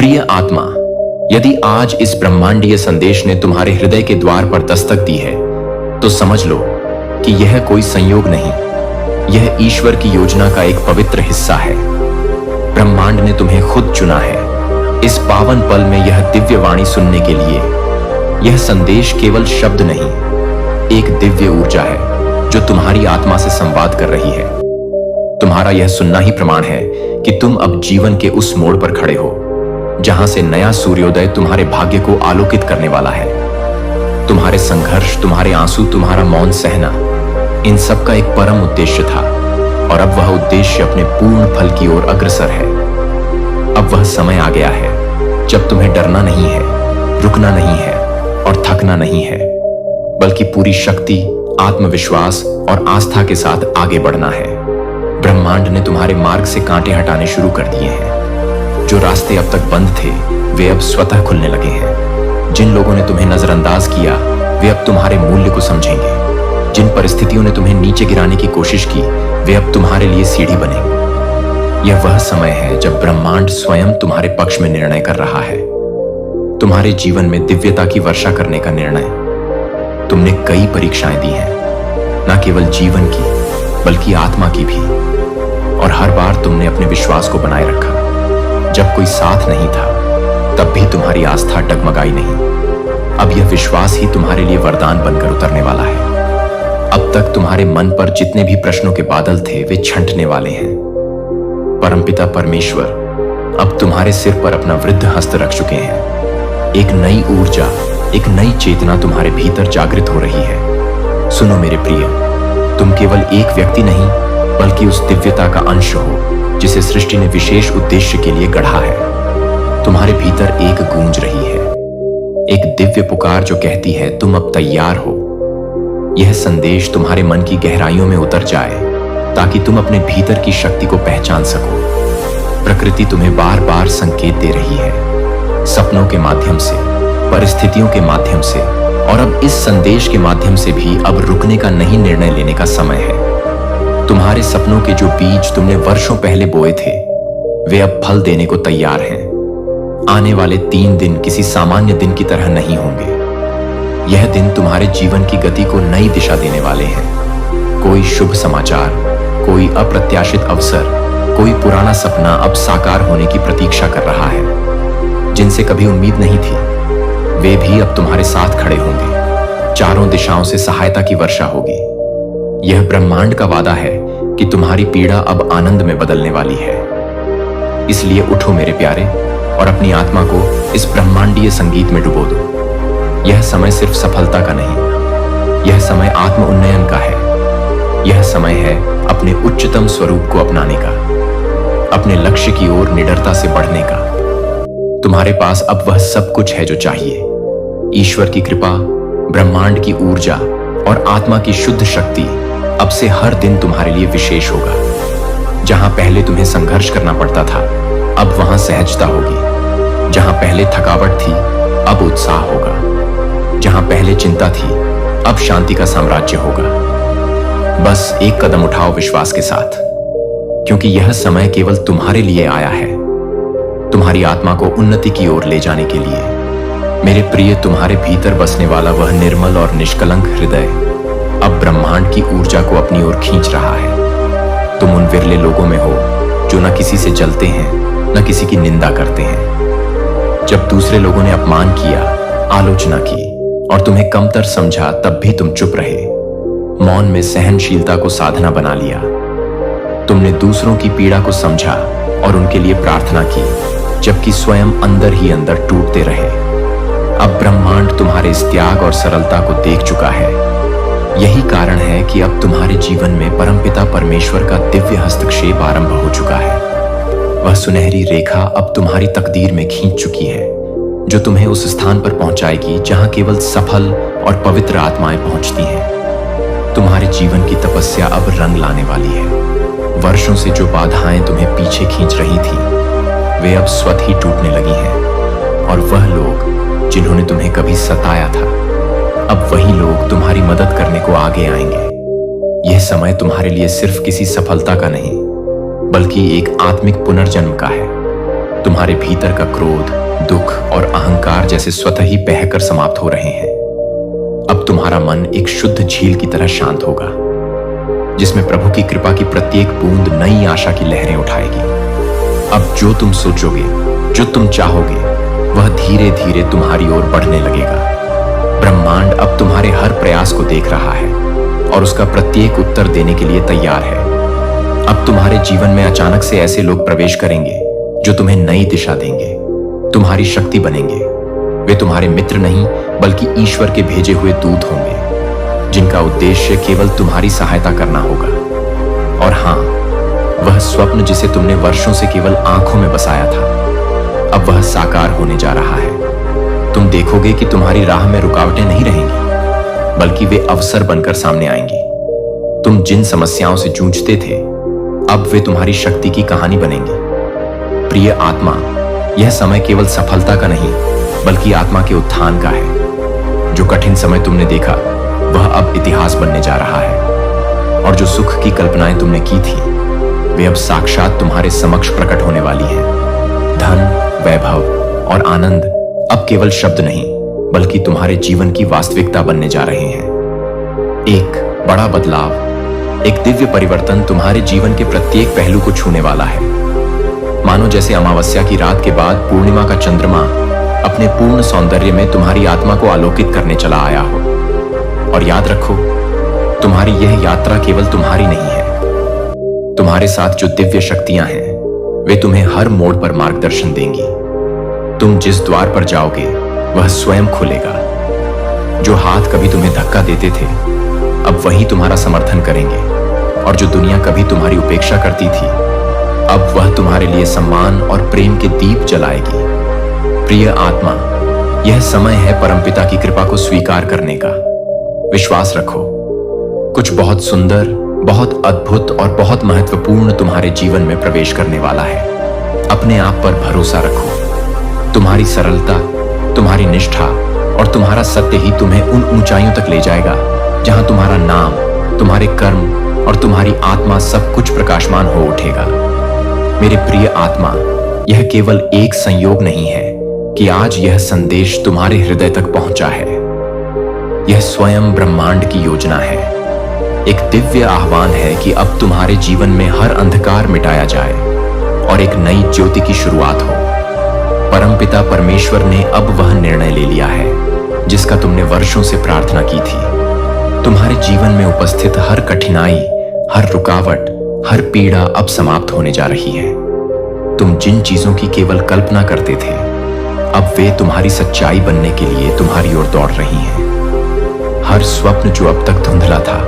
प्रिय आत्मा, यदि आज इस ब्रह्मांडीय संदेश ने तुम्हारे हृदय के द्वार पर दस्तक दी है, तो समझ लो कि यह कोई संयोग नहीं, यह ईश्वर की योजना का एक पवित्र हिस्सा है। ब्रह्मांड ने तुम्हें खुद चुना है इस पावन पल में यह दिव्य वाणी सुनने के लिए। यह संदेश केवल शब्द नहीं, एक दिव्य ऊर्जा है जो तुम्हारी आत्मा से संवाद कर रही है। तुम्हारा यह सुनना ही प्रमाण है कि तुम अब जीवन के उस मोड़ पर खड़े हो जहां से नया सूर्योदय तुम्हारे भाग्य को आलोकित करने वाला है। तुम्हारे संघर्ष, तुम्हारे आंसू, तुम्हारा मौन सहना, इन सब का एक परम उद्देश्य था, और अब वह उद्देश्य अपने पूर्ण फल की ओर अग्रसर है। अब वह समय आ गया है जब तुम्हें डरना नहीं है, रुकना नहीं है और थकना नहीं है, बल्कि पूरी शक्ति, आत्मविश्वास और आस्था के साथ आगे बढ़ना है। ब्रह्मांड ने तुम्हारे मार्ग से कांटे हटाने शुरू कर दिए हैं। जो रास्ते अब तक बंद थे, वे अब स्वतः खुलने लगे हैं। जिन लोगों ने तुम्हें नजरअंदाज किया, वे अब तुम्हारे मूल्य को समझेंगे। जिन परिस्थितियों ने तुम्हें नीचे गिराने की कोशिश की, वे अब तुम्हारे लिए सीढ़ी बनेंगे। यह वह समय है जब ब्रह्मांड स्वयं तुम्हारे पक्ष में निर्णय कर रहा है। तुम्हारे जीवन में दिव्यता की वर्षा करने का निर्णय। तुमने कई परीक्षाएं दी हैं, न केवल जीवन की बल्कि आत्मा की भी, और हर बार तुमने अपने विश्वास को बनाए रखा। जब कोई साथ नहीं था, तब भी तुम्हारी आस्था डगमगाई नहीं। अब यह विश्वास ही तुम्हारे लिए वरदान बनकर उतरने वाला है। अब तक तुम्हारे मन पर जितने भी प्रश्नों के बादल थे, वे छंटने वाले हैं। परमपिता परमेश्वर अब तुम्हारे सिर पर अपना वृद्ध हस्त रख चुके हैं। एक नई ऊर्जा, एक नई चेतना तुम्हारे भीतर जागृत हो रही है। सुनो मेरे प्रिय, तुम केवल एक व्यक्ति नहीं, बल्कि उस दिव्यता का अंश हो जिसे सृष्टि ने विशेष उद्देश्य के लिए गढ़ा है। तुम्हारे भीतर एक गूंज रही है, एक दिव्य पुकार जो कहती है, तुम अब तैयार हो। यह संदेश तुम्हारे मन की गहराइयों में उतर जाए ताकि तुम अपने भीतर की शक्ति को पहचान सको। प्रकृति तुम्हें बार बार संकेत दे रही है, सपनों के माध्यम से, परिस्थितियों के माध्यम से, और अब इस संदेश के माध्यम से भी अब रुकने का नहीं, निर्णय लेने का समय है। तुम्हारे सपनों के जो बीज तुमने वर्षों पहले बोए थे, वे अब फल देने को तैयार हैं। आने वाले 3 दिन किसी सामान्य दिन की तरह नहीं होंगे। यह दिन तुम्हारे जीवन की गति को नई दिशा देने वाले हैं। कोई शुभ समाचार, कोई अप्रत्याशित अवसर, कोई पुराना सपना अब साकार होने की प्रतीक्षा कर रहा है। जिनसे कभी उम्मीद नहीं थी, वे भी अब तुम्हारे साथ खड़े होंगे। चारों दिशाओं से सहायता की वर्षा होगी। यह ब्रह्मांड का वादा है कि तुम्हारी पीड़ा अब आनंद में बदलने वाली है। इसलिए उठो मेरे प्यारे, और अपनी आत्मा को इस ब्रह्मांडीय संगीत में डुबो दो। यह समय सिर्फ सफलता का नहीं, यह समय आत्म उन्नयन का है। यह समय है अपने उच्चतम स्वरूप को अपनाने का, अपने लक्ष्य की ओर निडरता से बढ़ने का। तुम्हारे पास अब वह सब कुछ है जो चाहिए। ईश्वर की कृपा, ब्रह्मांड की ऊर्जा और आत्मा की शुद्ध शक्ति अब से हर दिन तुम्हारे लिए विशेष होगा। जहां पहले तुम्हें संघर्ष करना पड़ता था, अब वहां सहजता होगी। जहां पहले थकावट थी, अब उत्साह होगा। जहां पहले चिंता थी, अब शांति का साम्राज्य होगा। बस एक कदम उठाओ विश्वास के साथ, क्योंकि यह समय केवल तुम्हारे लिए आया है, तुम्हारी आत्मा को उन्नति की ओर ले जाने के लिए। मेरे प्रिय, तुम्हारे भीतर बसने वाला वह निर्मल और निष्कलंक हृदय अब ब्रह्मांड की ऊर्जा को अपनी ओर खींच रहा है। तुम उन विरले लोगों में हो जो न किसी से जलते हैं, न किसी की निंदा करते हैं। जब दूसरे लोगों ने अपमान किया, आलोचना की और तुम्हें कमतर समझा, तब भी तुम चुप रहे। मौन में सहनशीलता को साधना बना लिया। तुमने दूसरों की पीड़ा को समझा और उनके लिए प्रार्थना की, जबकि स्वयं अंदर ही अंदर टूटते रहे। अब ब्रह्मांड तुम्हारे इस त्याग और सरलता को देख चुका है। यही कारण है कि अब तुम्हारे जीवन में परमपिता परमेश्वर का दिव्य हस्तक्षेप आरंभ हो चुका है। वह सुनहरी रेखा अब तुम्हारी तकदीर में खींच चुकी है, जो तुम्हें उस स्थान पर पहुंचाएगी जहां केवल सफल और पवित्र आत्माएं पहुंचती हैं। तुम्हारे जीवन की तपस्या अब रंग लाने वाली है। वर्षों से जो बाधाएं तुम्हें पीछे खींच रही थी, वे अब स्वतः ही टूटने लगी हैं, और वह लोग जिन्होंने तुम्हें कभी सताया था, अब वही लोग तुम्हारी मदद करने को आगे आएंगे। यह समय तुम्हारे लिए सिर्फ किसी सफलता का नहीं, बल्कि एक आत्मिक पुनर्जन्म का है। तुम्हारे भीतर का क्रोध, दुख और अहंकार जैसे स्वतः ही बहकर समाप्त हो रहे हैं। अब तुम्हारा मन एक शुद्ध झील की तरह शांत होगा, जिसमें प्रभु की कृपा की प्रत्येक बूंद नई आशा की लहरें उठाएगी। अब जो तुम सोचोगे, जो तुम चाहोगे, वह धीरे धीरे तुम्हारी ओर बढ़ने लगेगा। ब्रह्मांड अब तुम्हारे हर प्रयास को देख रहा है और उसका प्रत्येक उत्तर देने के लिए तैयार है। अब तुम्हारे जीवन में अचानक से ऐसे लोग प्रवेश करेंगे जो तुम्हें नई दिशा देंगे, तुम्हारी शक्ति बनेंगे। वे तुम्हारे मित्र नहीं बल्कि ईश्वर के भेजे हुए दूत होंगे, जिनका उद्देश्य केवल तुम्हारी सहायता करना होगा। और हां, वह स्वप्न जिसे तुमने वर्षों से केवल आंखों में बसाया था, अब वह साकार होने जा रहा है। तुम देखोगे कि तुम्हारी राह में रुकावटें नहीं रहेंगी, बल्कि वे अवसर बनकर सामने आएंगी। तुम जिन समस्याओं से जूझते थे, अब वे तुम्हारी शक्ति की कहानी बनेंगी। प्रिय आत्मा, यह समय केवल सफलता का नहीं बल्कि आत्मा के उत्थान का है। जो कठिन समय तुमने देखा, वह अब इतिहास बनने जा रहा है, और जो सुख की कल्पनाएं तुमने की थी, वे अब साक्षात तुम्हारे समक्ष प्रकट होने वाली हैं। धन, वैभव और आनंद अब केवल शब्द नहीं बल्कि तुम्हारे जीवन की वास्तविकता बनने जा रहे हैं। एक बड़ा बदलाव, एक दिव्य परिवर्तन तुम्हारे जीवन के प्रत्येक पहलू को छूने वाला है। मानो जैसे अमावस्या की रात के बाद पूर्णिमा का चंद्रमा अपने पूर्ण सौंदर्य में तुम्हारी आत्मा को आलोकित करने चला आया हो। और याद रखो, तुम्हारी यह यात्रा केवल तुम्हारी नहीं है। तुम्हारे साथ जो दिव्य शक्तियां हैं, वे तुम्हें हर मोड़ पर मार्गदर्शन देंगी। तुम जिस द्वार पर जाओगे, वह स्वयं खुलेगा। जो हाथ कभी तुम्हें धक्का देते थे, अब वही तुम्हारा समर्थन करेंगे। और जो दुनिया कभी तुम्हारी उपेक्षा करती थी, अब वह तुम्हारे लिए सम्मान और प्रेम के दीप जलाएगी। प्रिय आत्मा, यह समय है परमपिता की कृपा को स्वीकार करने का। विश्वास रखो, कुछ बहुत सुंदर, बहुत अद्भुत और बहुत महत्वपूर्ण तुम्हारे जीवन में प्रवेश करने वाला है। अपने आप पर भरोसा रखो। तुम्हारी सरलता, तुम्हारी निष्ठा और तुम्हारा सत्य ही तुम्हें उन ऊंचाइयों तक ले जाएगा जहां तुम्हारा नाम, तुम्हारे कर्म और तुम्हारी आत्मा सब कुछ प्रकाशमान हो उठेगा। मेरे प्रिय आत्मा, यह केवल एक संयोग नहीं है कि आज यह संदेश तुम्हारे हृदय तक पहुंचा है। यह स्वयं ब्रह्मांड की योजना है। एक दिव्य आह्वान है कि अब तुम्हारे जीवन में हर अंधकार मिटाया जाए और एक नई ज्योति की शुरुआत हो। परमपिता परमेश्वर ने अब वह निर्णय ले लिया है जिसका तुमने वर्षों से प्रार्थना की थी। तुम्हारे जीवन में उपस्थित हर कठिनाई, हर रुकावट, हर पीड़ा अब समाप्त होने जा रही है। तुम जिन चीजों की केवल कल्पना करते थे, अब वे तुम्हारी सच्चाई बनने के लिए तुम्हारी ओर दौड़ रही हैं। हर स्वप्न जो अब तक धुंधला था,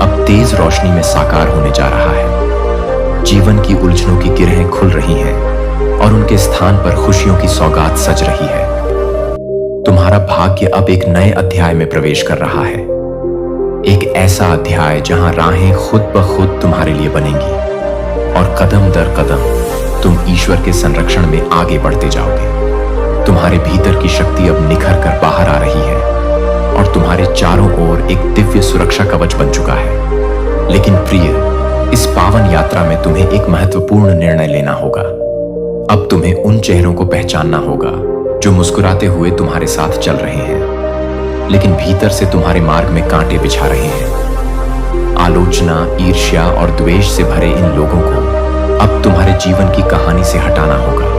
अब तेज रोशनी में साकार होने जा रहा है। जीवन की उलझनों की गिरहें खुल रही हैं और उनके स्थान पर खुशियों की सौगात सज रही है। तुम्हारा भाग्य अब एक नए अध्याय में प्रवेश कर रहा है। एक ऐसा अध्याय जहां राहें खुद ब खुद तुम्हारे लिए बनेंगी और कदम दर कदम तुम ईश्वर के संरक्षण में आगे बढ़ते जाओगे। तुम्हारे भीतर की शक्ति अब निखर कर बाहर आ रही है और तुम्हारे चारों ओर एक दिव्य सुरक्षा कवच बन चुका है। लेकिन प्रिय, इस पावन यात्रा में तुम्हें एक महत्वपूर्ण निर्णय लेना होगा। अब तुम्हें उन चेहरों को पहचानना होगा जो मुस्कुराते हुए तुम्हारे साथ चल रहे हैं, लेकिन भीतर से तुम्हारे मार्ग में कांटे बिछा रहे हैं। आलोचना, ईर्ष्या और द्वेष से भरे इन लोगों को अब तुम्हारे जीवन की कहानी से हटाना होगा।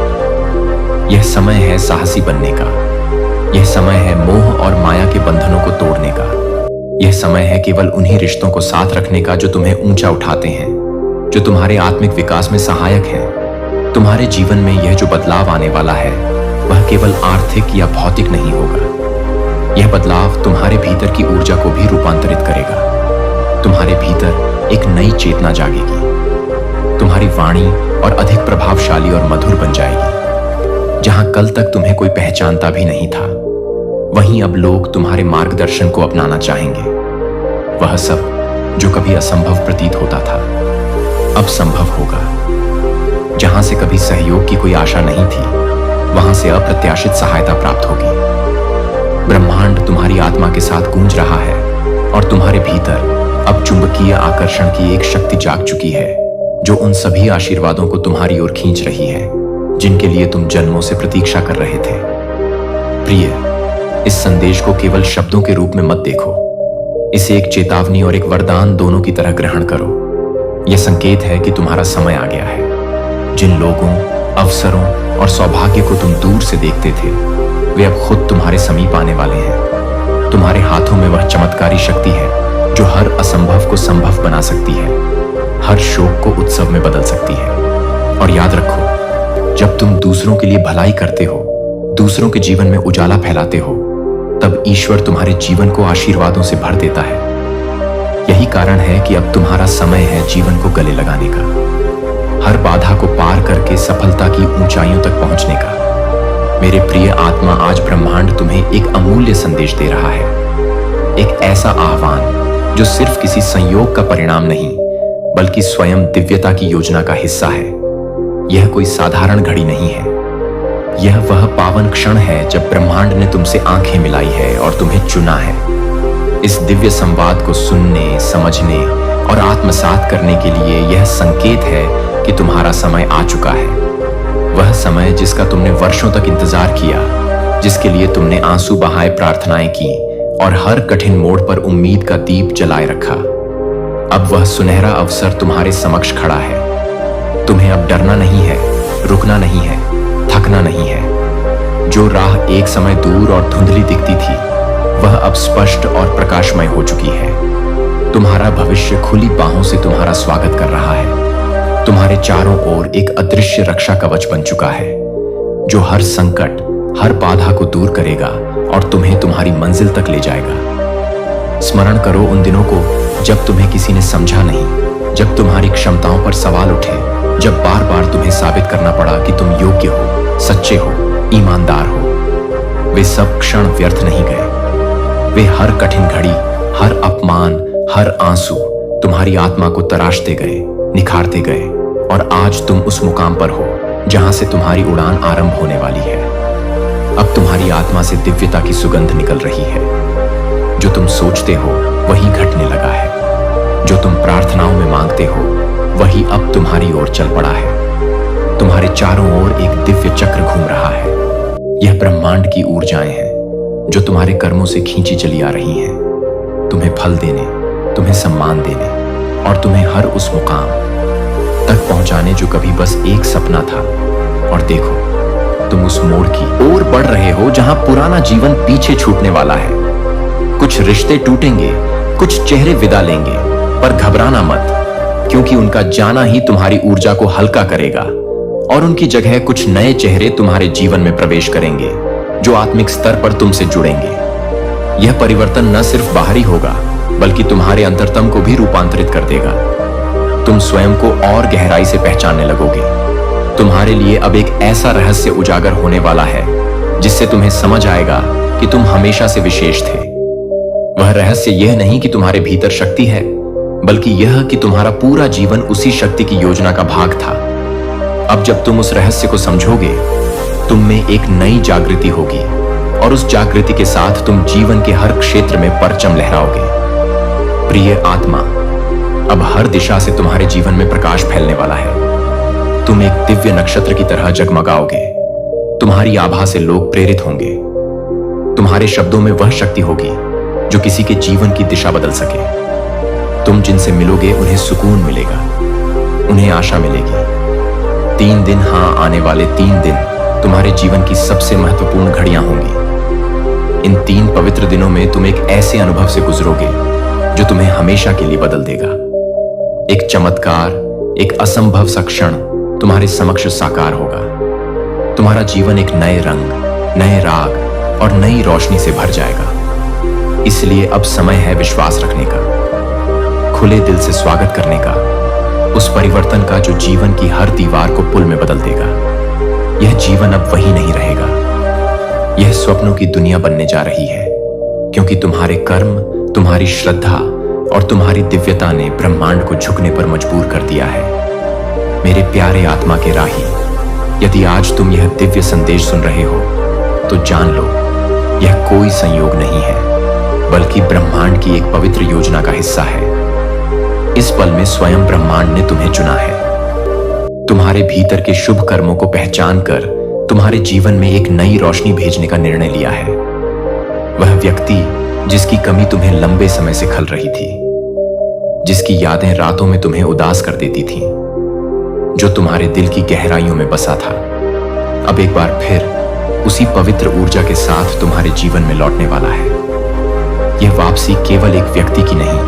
यह समय है साहसी बनने का। यह समय है मोह और माया के बंधनों को तोड़ने का। यह समय है केवल उन्हीं रिश्तों को साथ रखने का जो तुम्हें ऊंचा उठाते हैं, जो तुम्हारे आत्मिक विकास में सहायक हैं। तुम्हारे जीवन में यह जो बदलाव आने वाला है, वह केवल आर्थिक या भौतिक नहीं होगा। यह बदलाव तुम्हारे भीतर की ऊर्जा को भी रूपांतरित करेगा। तुम्हारे भीतर एक नई चेतना जागेगी। तुम्हारी वाणी और अधिक प्रभावशाली और मधुर बन जाएगी। जहां कल तक तुम्हें कोई पहचानता भी नहीं था, वहीं अब लोग तुम्हारे मार्गदर्शन को अपनाना चाहेंगे। वह सब जो कभी असंभव प्रतीत होता था, अब संभव होगा। जहां से कभी सहयोग की कोई आशा नहीं थी, वहां से अप्रत्याशित सहायता प्राप्त होगी। ब्रह्मांड तुम्हारी आत्मा के साथ गूंज रहा है और तुम्हारे भीतर अब चुंबकीय आकर्षण की एक शक्ति जाग चुकी है जो उन सभी आशीर्वादों को तुम्हारी ओर खींच रही है जिनके लिए तुम जन्मों से प्रतीक्षा कर रहे थे। प्रिय, इस संदेश को केवल शब्दों के रूप में मत देखो, इसे एक चेतावनी और एक वरदान दोनों की तरह ग्रहण करो। यह संकेत है कि तुम्हारा समय आ गया है। जिन लोगों, अवसरों और सौभाग्य को तुम दूर से देखते थे, वे अब खुद तुम्हारे समीप आने वाले हैं। तुम्हारे हाथों में वह चमत्कारी शक्ति है जो हर असंभव को संभव बना सकती है, हर शोक को उत्सव में बदल सकती है। और याद रखो, जब तुम दूसरों के लिए भलाई करते हो, दूसरों के जीवन में उजाला फैलाते हो, तब ईश्वर तुम्हारे जीवन को आशीर्वादों से भर देता है। यही कारण है कि अब तुम्हारा समय है जीवन को गले लगाने का, हर बाधा को पार करके सफलता की ऊंचाइयों तक पहुंचने का। मेरे प्रिय आत्मा, आज ब्रह्मांड तुम्हें एक अमूल्य संदेश दे रहा है, एक ऐसा आह्वान जो सिर्फ किसी संयोग का परिणाम नहीं, बल्कि स्वयं दिव्यता की योजना का हिस्सा है। यह कोई साधारण घड़ी नहीं है, यह वह पावन क्षण है जब ब्रह्मांड ने तुमसे आंखें मिलाई है और तुम्हें चुना है। इस दिव्य संवाद को सुनने, समझने और आत्मसात करने के लिए यह संकेत है कि तुम्हारा समय आ चुका है। वह समय जिसका तुमने वर्षों तक इंतजार किया, जिसके लिए तुमने आंसू बहाए प्रार्थनाएं की और हर कठिन मोड़ पर उम्मीद का दीप जलाए रखा। अब वह सुनहरा अवसर तुम्हारे समक्ष खड़ा है। तुम्हें अब डरना नहीं है, रुकना नहीं है, थकना नहीं है। जो राह एक समय दूर और धुंधली दिखती थी, वह अब स्पष्ट और प्रकाशमय हो चुकी है। तुम्हारा भविष्य खुली बाहों से तुम्हारा स्वागत कर रहा है। तुम्हारे चारों ओर एक अदृश्य रक्षा कवच बन चुका है, जो हर संकट, हर बाधा को दूर करेगा और तुम्हें तुम्हारी मंजिल तक ले जाएगा। स्मरण करो उन दिनों को जब तुम्हें किसी ने समझा नहीं, जब तुम्हारी क्षमताओं पर सवाल उठे, जब बार बार तुम्हें साबित करना पड़ा कि तुम योग्य हो, सच्चे हो, ईमानदार हो। वे सब क्षण व्यर्थ नहीं गए। वे हर कठिन घड़ी, हर अपमान, हर आंसू तुम्हारी आत्मा को तराशते गए, निखारते गए, और आज तुम उस मुकाम पर हो जहां से तुम्हारी उड़ान आरंभ होने वाली है। अब तुम्हारी आत्मा से दिव्यता की सुगंध निकल रही है। जो तुम सोचते हो वही घटने लगा है। जो तुम प्रार्थनाओं में मांगते हो वही अब तुम्हारी ओर चल पड़ा है। तुम्हारे चारों ओर एक दिव्य चक्र घूम रहा है। यह ब्रह्मांड की ऊर्जाएं हैं जो तुम्हारे कर्मों से खींची चली आ रही हैं, तुम्हें फल देने, तुम्हें सम्मान देने और तुम्हें हर उस मुकाम तक पहुंचाने जो कभी बस एक सपना था। और देखो, तुम उस मोड़ की ओर बढ़ रहे हो जहां पुराना जीवन पीछे छूटने वाला है। कुछ रिश्ते टूटेंगे, कुछ चेहरे विदा लेंगे, पर घबराना मत, क्योंकि उनका जाना ही तुम्हारी ऊर्जा को हल्का करेगा और उनकी जगह कुछ नए चेहरे तुम्हारे जीवन में प्रवेश करेंगे जो आत्मिक स्तर पर तुमसे जुड़ेंगे। यह परिवर्तन न सिर्फ बाहरी होगा, बल्कि तुम्हारे अंतरतम को भी रूपांतरित कर देगा। तुम स्वयं को और गहराई से पहचानने लगोगे। तुम्हारे लिए अब एक ऐसा रहस्य उजागर होने वाला है जिससे तुम्हें समझ आएगा कि तुम हमेशा से विशेष थे। वह रहस्य यह नहीं कि तुम्हारे भीतर शक्ति है, बल्कि यह कि तुम्हारा पूरा जीवन उसी शक्ति की योजना का भाग था। अब जब तुम उस रहस्य को समझोगे, तुम में एक नई जागृति होगी और उस जागृति के साथ तुम जीवन के हर क्षेत्र में परचम लहराओगे। प्रिय आत्मा, अब हर दिशा से तुम्हारे जीवन में प्रकाश फैलने वाला है। तुम एक दिव्य नक्षत्र की तरह जगमगाओगे। तुम्हारी आभा से लोग प्रेरित होंगे। तुम्हारे शब्दों में वह शक्ति होगी जो किसी के जीवन की दिशा बदल सके। तुम जिनसे मिलोगे उन्हें सुकून मिलेगा, उन्हें आशा मिलेगी। 3 दिन, हाँ, आने वाले 3 दिन तुम्हारे जीवन की सबसे महत्वपूर्ण घड़ियां होंगी। इन 3 पवित्र दिनों में तुम एक ऐसे अनुभव से गुजरोगे जो तुम्हें हमेशा के लिए बदल देगा। एक चमत्कार, एक असंभव सा क्षण तुम्हारे समक्ष साकार होगा। तुम्हारा जीवन एक नए रंग, नए राग और नई रोशनी से भर जाएगा। इसलिए अब समय है विश्वास रखने का, खुले दिल से स्वागत करने का, उस परिवर्तन का जो जीवन की हर दीवार को पुल में बदल देगा। यह जीवन अब वही नहीं रहेगा। यह स्वप्नों की दुनिया बनने जा रही है, क्योंकि तुम्हारे कर्म, तुम्हारी श्रद्धा और तुम्हारी दिव्यता ने ब्रह्मांड को झुकने पर मजबूर कर दिया है। मेरे प्यारे आत्मा के राही, यदि आज तुम यह दिव्य संदेश सुन रहे हो, तो जान लो, यह कोई संयोग नहीं है, बल्कि ब्रह्मांड की एक पवित्र योजना का हिस्सा है। इस पल में स्वयं ब्रह्मांड ने तुम्हें चुना है। तुम्हारे भीतर के शुभ कर्मों को पहचान कर तुम्हारे जीवन में एक नई रोशनी भेजने का निर्णय लिया है। वह व्यक्ति जिसकी कमी तुम्हें लंबे समय से खल रही थी, जिसकी यादें रातों में तुम्हें उदास कर देती थीं, जो तुम्हारे दिल की गहराइयों में बसा था, अब एक बार फिर उसी पवित्र ऊर्जा के साथ तुम्हारे जीवन में लौटने वाला है। यह वापसी केवल एक व्यक्ति की नहीं,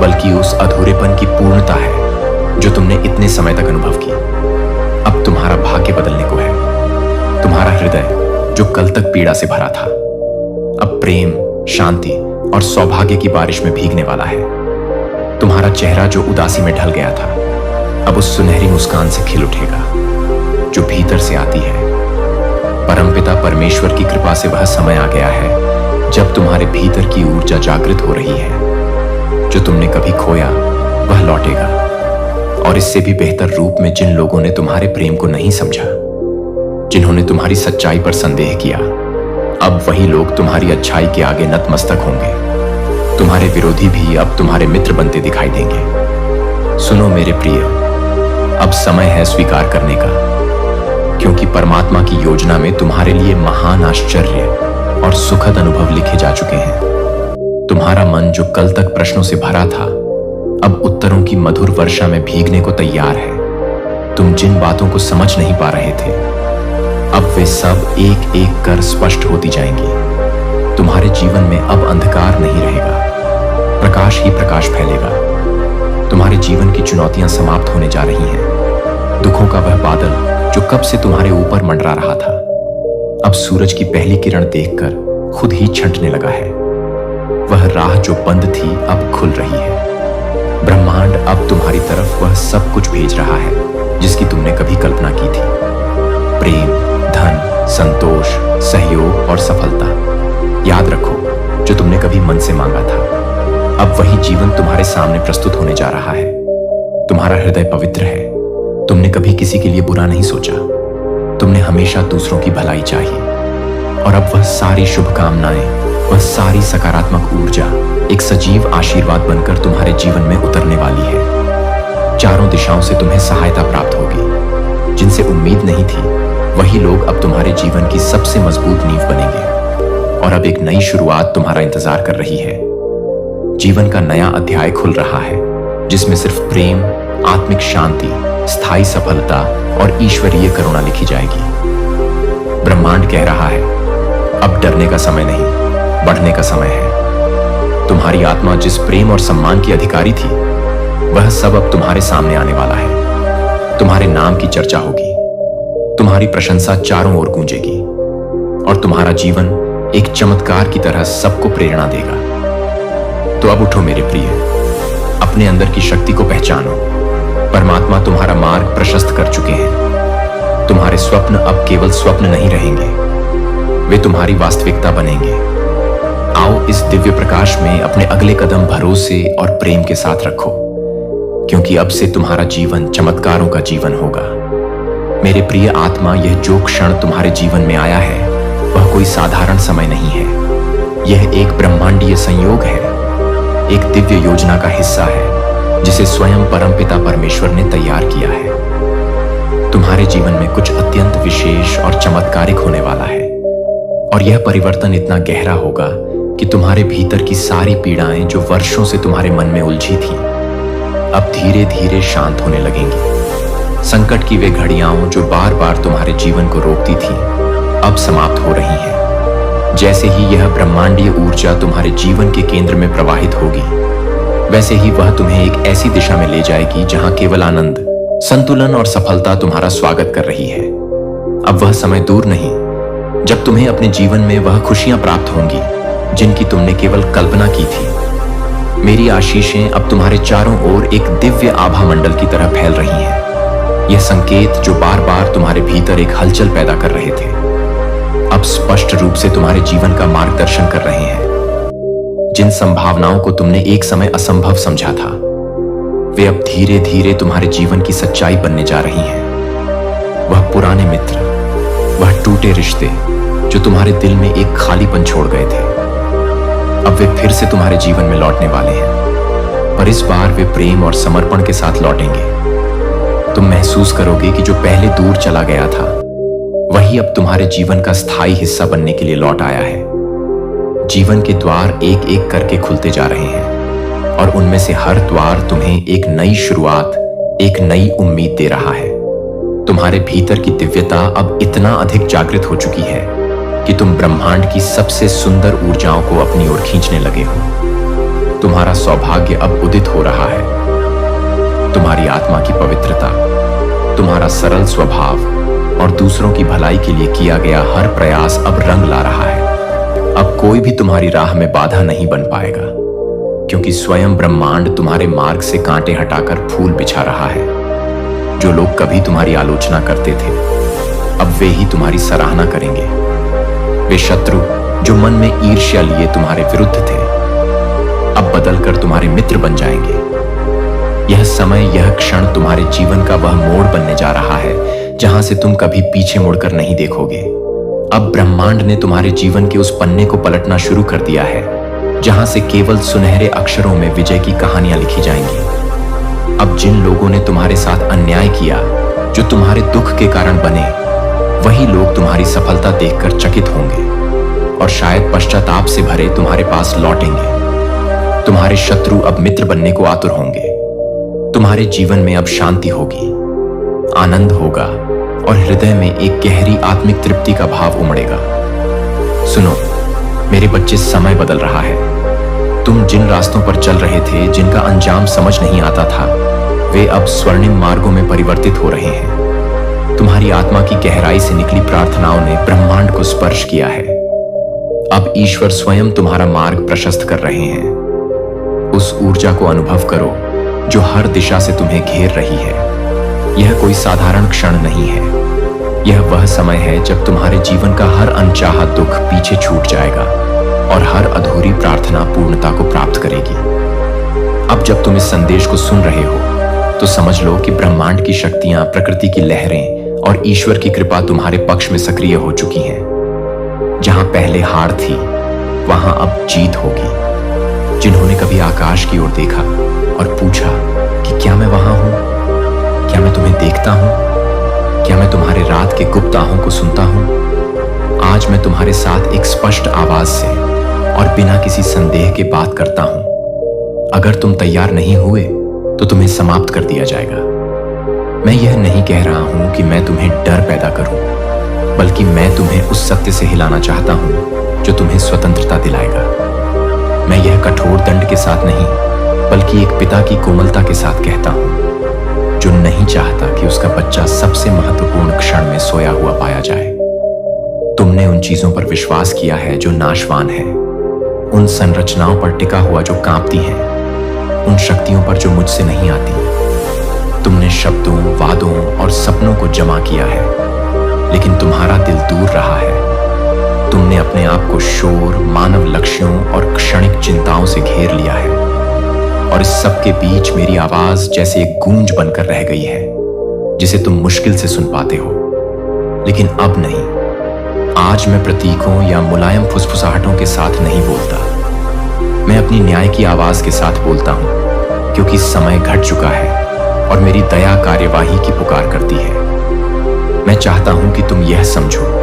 बल्कि उस अधूरेपन की पूर्णता है जो तुमने इतने समय तक अनुभव की। अब तुम्हारा भाग्य बदलने को है। तुम्हारा हृदय जो कल तक पीड़ा से भरा था, अब प्रेम, शांति और सौभाग्य की बारिश में भीगने वाला है। तुम्हारा चेहरा जो उदासी में ढल गया था, अब उस सुनहरी मुस्कान से खिल उठेगा जो भीतर से आती है। परमपिता परमेश्वर की कृपा से वह समय आ गया है जब तुम्हारे भीतर की ऊर्जा जागृत हो रही है। जो तुमने कभी खोया वह लौटेगा, और इससे भी बेहतर रूप में। जिन लोगों ने तुम्हारे प्रेम को नहीं समझा, जिन्होंने तुम्हारी सच्चाई पर संदेह किया, अब वही लोग तुम्हारी अच्छाई के आगे नतमस्तक होंगे। तुम्हारे विरोधी भी अब तुम्हारे मित्र बनते दिखाई देंगे। सुनो मेरे प्रिय, अब समय है स्वीकार करने का, क्योंकि परमात्मा की योजना में तुम्हारे लिए महान आश्चर्य और सुखद अनुभव लिखे जा चुके हैं। तुम्हारा मन जो कल तक प्रश्नों से भरा था, अब उत्तरों की मधुर वर्षा में भीगने को तैयार है। तुम जिन बातों को समझ नहीं पा रहे थे, अब वे सब एक एक कर स्पष्ट होती जाएंगी। तुम्हारे जीवन में अब अंधकार नहीं रहेगा, प्रकाश ही प्रकाश फैलेगा। तुम्हारे जीवन की चुनौतियां समाप्त होने जा रही हैं। दुखों का वह बादल जो कब से तुम्हारे ऊपर मंडरा रहा था, अब सूरज की पहली किरण देखकर खुद ही छंटने लगा है। वह राह जो बंद थी अब खुल रही है। ब्रह्मांड अब तुम्हारी तरफ वह सब कुछ भेज रहा है जिसकी तुमने कभी कल्पना की थी। प्रेम, धन, संतोष, सहयोग और सफलता। याद रखो, जो तुमने कभी मन से मांगा था, अब वही जीवन तुम्हारे सामने प्रस्तुत होने जा रहा है। तुम्हारा हृदय पवित्र है। तुमने कभी किसी के लिए बुरा नहीं सोचा। तुमने हमेशा दूसरों की भलाई चाही, और अब वह सारी शुभकामनाएं, वह सारी सकारात्मक ऊर्जा एक सजीव आशीर्वाद बनकर तुम्हारे जीवन में उतरने वाली है। चारों दिशाओं से तुम्हें सहायता प्राप्त होगी। जिनसे उम्मीद नहीं थी, वही लोग अब तुम्हारे जीवन की सबसे मजबूत नींव बनेंगे, और अब एक नई शुरुआत तुम्हारा इंतजार कर रही है। जीवन का नया अध्याय खुल रहा है, जिसमें सिर्फ प्रेम, आत्मिक शांति, स्थायी सफलता और ईश्वरीय करुणा लिखी जाएगी। ब्रह्मांड कह रहा है, अब डरने का समय नहीं, बढ़ने का समय है। तुम्हारी आत्मा जिस प्रेम और सम्मान की अधिकारी थी, वह सब अब तुम्हारे सामने आने वाला है। तुम्हारे नाम की चर्चा होगी, तुम्हारी प्रशंसा चारों ओर गूंजेगी, और तुम्हारा जीवन एक चमत्कार की तरह सबको प्रेरणा देगा। तो अब उठो मेरे प्रिय, अपने अंदर की शक्ति को पहचानो। परमात्मा तुम्हारा मार्ग प्रशस्त कर चुके हैं। तुम्हारे स्वप्न अब केवल स्वप्न नहीं रहेंगे, वे तुम्हारी वास्तविकता बनेंगे। आओ इस दिव्य प्रकाश में अपने अगले कदम भरोसे और प्रेम के साथ रखो, क्योंकि अब से तुम्हारा जीवन चमत्कारों का जीवन होगा। मेरे प्रिय आत्मा, यह जो क्षण तुम्हारे जीवन में आया है, वह कोई साधारण समय नहीं है। यह एक ब्रह्मांडीय संयोग है, एक दिव्य योजना का हिस्सा है जिसे स्वयं परमपिता परमेश्वर ने तैयार किया है। तुम्हारे जीवन में कुछ अत्यंत विशेष और चमत्कारिक होने वाला है, और यह परिवर्तन इतना गहरा होगा कि तुम्हारे भीतर की सारी पीड़ाएं जो वर्षों से तुम्हारे मन में उलझी थीं, अब धीरे धीरे शांत होने लगेंगी। संकट की वे घड़ियां जो बार बार तुम्हारे जीवन को रोकती थीं, अब समाप्त हो रही हैं। जैसे ही यह ब्रह्मांडीय ऊर्जा तुम्हारे जीवन के केंद्र में प्रवाहित होगी, वैसे ही वह तुम्हें एक ऐसी दिशा में ले जाएगी जहां केवल आनंद, संतुलन और सफलता तुम्हारा स्वागत कर रही है। अब वह समय दूर नहीं जब तुम्हें अपने जीवन में वह खुशियां प्राप्त होंगी जिनकी तुमने केवल कल्पना की थी। मेरी आशीषें अब तुम्हारे चारों ओर एक दिव्य आभा मंडल की तरह फैल रही हैं। यह संकेत जो बार बार तुम्हारे भीतर एक हलचल पैदा कर रहे थे, अब स्पष्ट रूप से तुम्हारे जीवन का मार्गदर्शन कर रहे हैं। जिन संभावनाओं को तुमने एक समय असंभव समझा था, वे अब धीरे धीरे तुम्हारे जीवन की सच्चाई बनने जा रही हैं। वह पुराने मित्र, वह टूटे रिश्ते जो तुम्हारे दिल में एक खालीपन छोड़ गए थे, अब वे फिर से तुम्हारे जीवन में लौटने वाले हैं, पर इस बार वे प्रेम और समर्पण के साथ लौटेंगे। तुम महसूस करोगे कि जो पहले दूर चला गया था वही अब तुम्हारे जीवन का स्थायी हिस्सा बनने के लिए लौट आया है। जीवन के द्वार एक एक करके खुलते जा रहे हैं और उनमें से हर द्वार तुम्हें एक नई शुरुआत, एक नई उम्मीद दे रहा है। तुम्हारे भीतर की दिव्यता अब इतना अधिक जागृत हो चुकी है कि तुम ब्रह्मांड की सबसे सुंदर ऊर्जाओं को अपनी ओर खींचने लगे हो। तुम्हारा सौभाग्य अब उदित हो रहा है। तुम्हारी आत्मा की पवित्रता, तुम्हारा सरल स्वभाव और दूसरों की भलाई के लिए किया गया हर प्रयास अब रंग ला रहा है। अब कोई भी तुम्हारी राह में बाधा नहीं बन पाएगा, क्योंकि स्वयं ब्रह्मांड तुम्हारे मार्ग से कांटे हटाकर फूल बिछा रहा है। जो लोग कभी तुम्हारी आलोचना करते थे अब वे ही तुम्हारी सराहना करेंगे। वे शत्रु जो मन में ईर्ष्या लिए तुम्हारे विरुद्ध थे अब बदलकर तुम्हारे मित्र बन जाएंगे। यह समय, यह क्षण तुम्हारे जीवन का वह मोड़ बनने जा रहा है जहां से तुम कभी पीछे मुड़कर नहीं देखोगे। अब ब्रह्मांड ने तुम्हारे जीवन के उस पन्ने को पलटना शुरू कर दिया है जहां से केवल सुनहरे अक्षरों में विजय की कहानियां लिखी जाएंगी। अब जिन लोगों ने तुम्हारे साथ अन्याय किया, जो तुम्हारे दुख के कारण बने, वही लोग तुम्हारी सफलता देखकर चकित होंगे और शायद पश्चाताप से भरे तुम्हारे पास लौटेंगे। तुम्हारे शत्रु अब मित्र बनने को आतुर होंगे। तुम्हारे जीवन में अब शांति होगी, आनंद होगा और हृदय में एक गहरी आत्मिक तृप्ति का भाव उमड़ेगा। सुनो मेरे बच्चे, समय बदल रहा है। तुम जिन रास्तों पर चल रहे थे, जिनका अंजाम समझ नहीं आता था, वे अब स्वर्णिम मार्गों में परिवर्तित हो रहे हैं। तुम्हारी आत्मा की गहराई से निकली प्रार्थनाओं ने ब्रह्मांड को स्पर्श किया है। अब ईश्वर स्वयं तुम्हारा मार्ग प्रशस्त कर रहे हैं। उस ऊर्जा को अनुभव करो जो हर दिशा से तुम्हें घेर रही है। यह कोई साधारण क्षण नहीं है। यह वह समय है जब तुम्हारे जीवन का हर अनचाहा दुख पीछे छूट जाएगा और हर अधूरी प्रार्थना पूर्णता को प्राप्त करेगी। अब जब तुम इस संदेश को सुन रहे हो तो समझ लो कि ब्रह्मांड की शक्तियां, प्रकृति की लहरें और ईश्वर की कृपा तुम्हारे पक्ष में सक्रिय हो चुकी हैं। जहां पहले हार थी वहां अब जीत होगी। जिन्होंने कभी आकाश की ओर देखा और पूछा कि क्या मैं वहां हूं, क्या मैं तुम्हें देखता हूं, क्या मैं तुम्हारे रात के गुप्त आहों को सुनता हूं, आज मैं तुम्हारे साथ एक स्पष्ट आवाज से और बिना किसी संदेह के बात करता हूं। अगर तुम तैयार नहीं हुए तो तुम्हें समाप्त कर दिया जाएगा। मैं यह नहीं कह रहा हूं कि मैं तुम्हें डर पैदा करूं, बल्कि मैं तुम्हें उस सत्य से हिलाना चाहता हूं जो तुम्हें स्वतंत्रता दिलाएगा। मैं यह कठोर दंड के साथ नहीं, बल्कि एक पिता की कोमलता के साथ कहता हूं जो नहीं चाहता कि उसका बच्चा सबसे महत्वपूर्ण क्षण में सोया हुआ पाया जाए। तुमने उन चीजों पर विश्वास किया है जो नाशवान है, उन संरचनाओं पर टिका हुआ जो कांपती हैं, उन शक्तियों पर जो मुझसे नहीं आती। तुमने शब्दों, वादों और सपनों को जमा किया है, लेकिन तुम्हारा दिल दूर रहा है। तुमने अपने आप को शोर, मानव लक्ष्यों और क्षणिक चिंताओं से घेर लिया है और इस सब के बीच मेरी आवाज जैसे एक गूंज बनकर रह गई है जिसे तुम मुश्किल से सुन पाते हो। लेकिन अब नहीं। आज मैं प्रतीकों या मुलायम फुसफुसाहटों के साथ नहीं बोलता। मैं अपनी न्याय की आवाज के साथ बोलता हूं, क्योंकि समय घट चुका है और मेरी दया कार्यवाही की पुकार करती है। मैं चाहता हूं कि तुम यह समझो,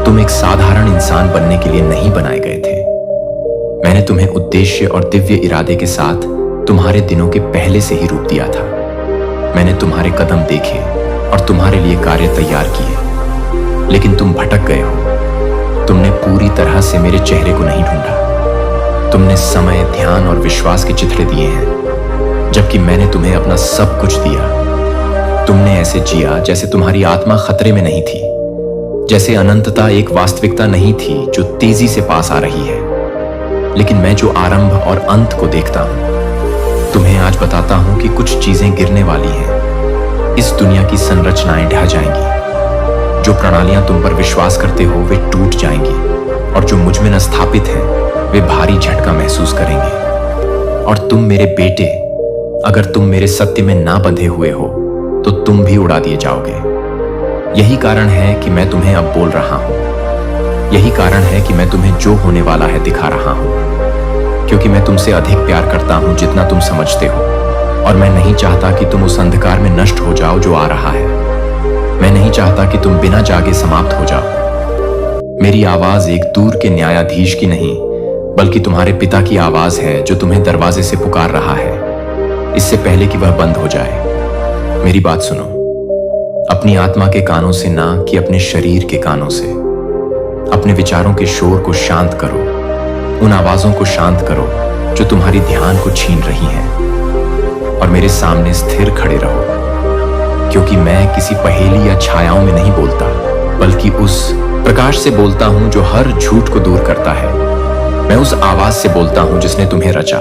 तुम एक साधारण इंसान बनने के लिए नहीं बनाए गए थे। मैंने तुम्हें उद्देश्य और दिव्य इरादे के साथ तुम्हारे दिनों के पहले से ही रूप दिया था। मैंने तुम्हारे कदम देखे और तुम्हारे लिए कार्य तैयार किए, लेकिन तुम भटक गए हो। तुमने पूरी तरह से मेरे चेहरे को नहीं ढूंढा। तुमने समय, ध्यान और विश्वास के चित्रे दिए हैं, जबकि मैंने तुम्हें अपना सब कुछ दिया। तुमने ऐसे जिया जैसे तुम्हारी आत्मा खतरे में नहीं थी, जैसे अनंतता एक वास्तविकता नहीं थी जो तेजी से पास आ रही है। लेकिन मैं जो आरंभ और अंत को देखता हूं, तुम्हें आज बताता हूं कि कुछ चीजें गिरने वाली हैं। इस दुनिया की संरचनाएं ढह जाएंगी। जो प्रणालियां तुम पर विश्वास करते हो वे टूट जाएंगी और जो मुझ में न स्थापित हैं वे भारी झटका महसूस करेंगे। और तुम मेरे बेटे, अगर तुम मेरे सत्य में ना बंधे हुए हो तो तुम भी उड़ा दिए जाओगे। यही कारण है कि मैं तुम्हें अब बोल रहा हूं। यही कारण है कि मैं तुम्हें जो होने वाला है दिखा रहा हूं, क्योंकि मैं तुमसे अधिक प्यार करता हूं जितना तुम समझते हो। और मैं नहीं चाहता कि तुम उस अंधकार में नष्ट हो जाओ जो आ रहा है। मैं नहीं चाहता कि तुम बिना जागे समाप्त हो जाओ। मेरी आवाज एक दूर के न्यायाधीश की नहीं, बल्कि तुम्हारे पिता की आवाज है जो तुम्हें दरवाजे से पुकार रहा है, इससे पहले कि वह बंद हो जाए। मेरी बात सुनो, अपनी आत्मा के कानों से ना कि अपने शरीर के कानों से। अपने विचारों के शोर को शांत करो, उन आवाजों को शांत करो जो तुम्हारी ध्यान को छीन रही हैं, और मेरे सामने स्थिर खड़े रहो, क्योंकि मैं किसी पहेली या छायाओं में नहीं बोलता, बल्कि उस प्रकाश से बोलता हूं जो हर झूठ को दूर करता है। मैं उस आवाज से बोलता हूं जिसने तुम्हें रचा,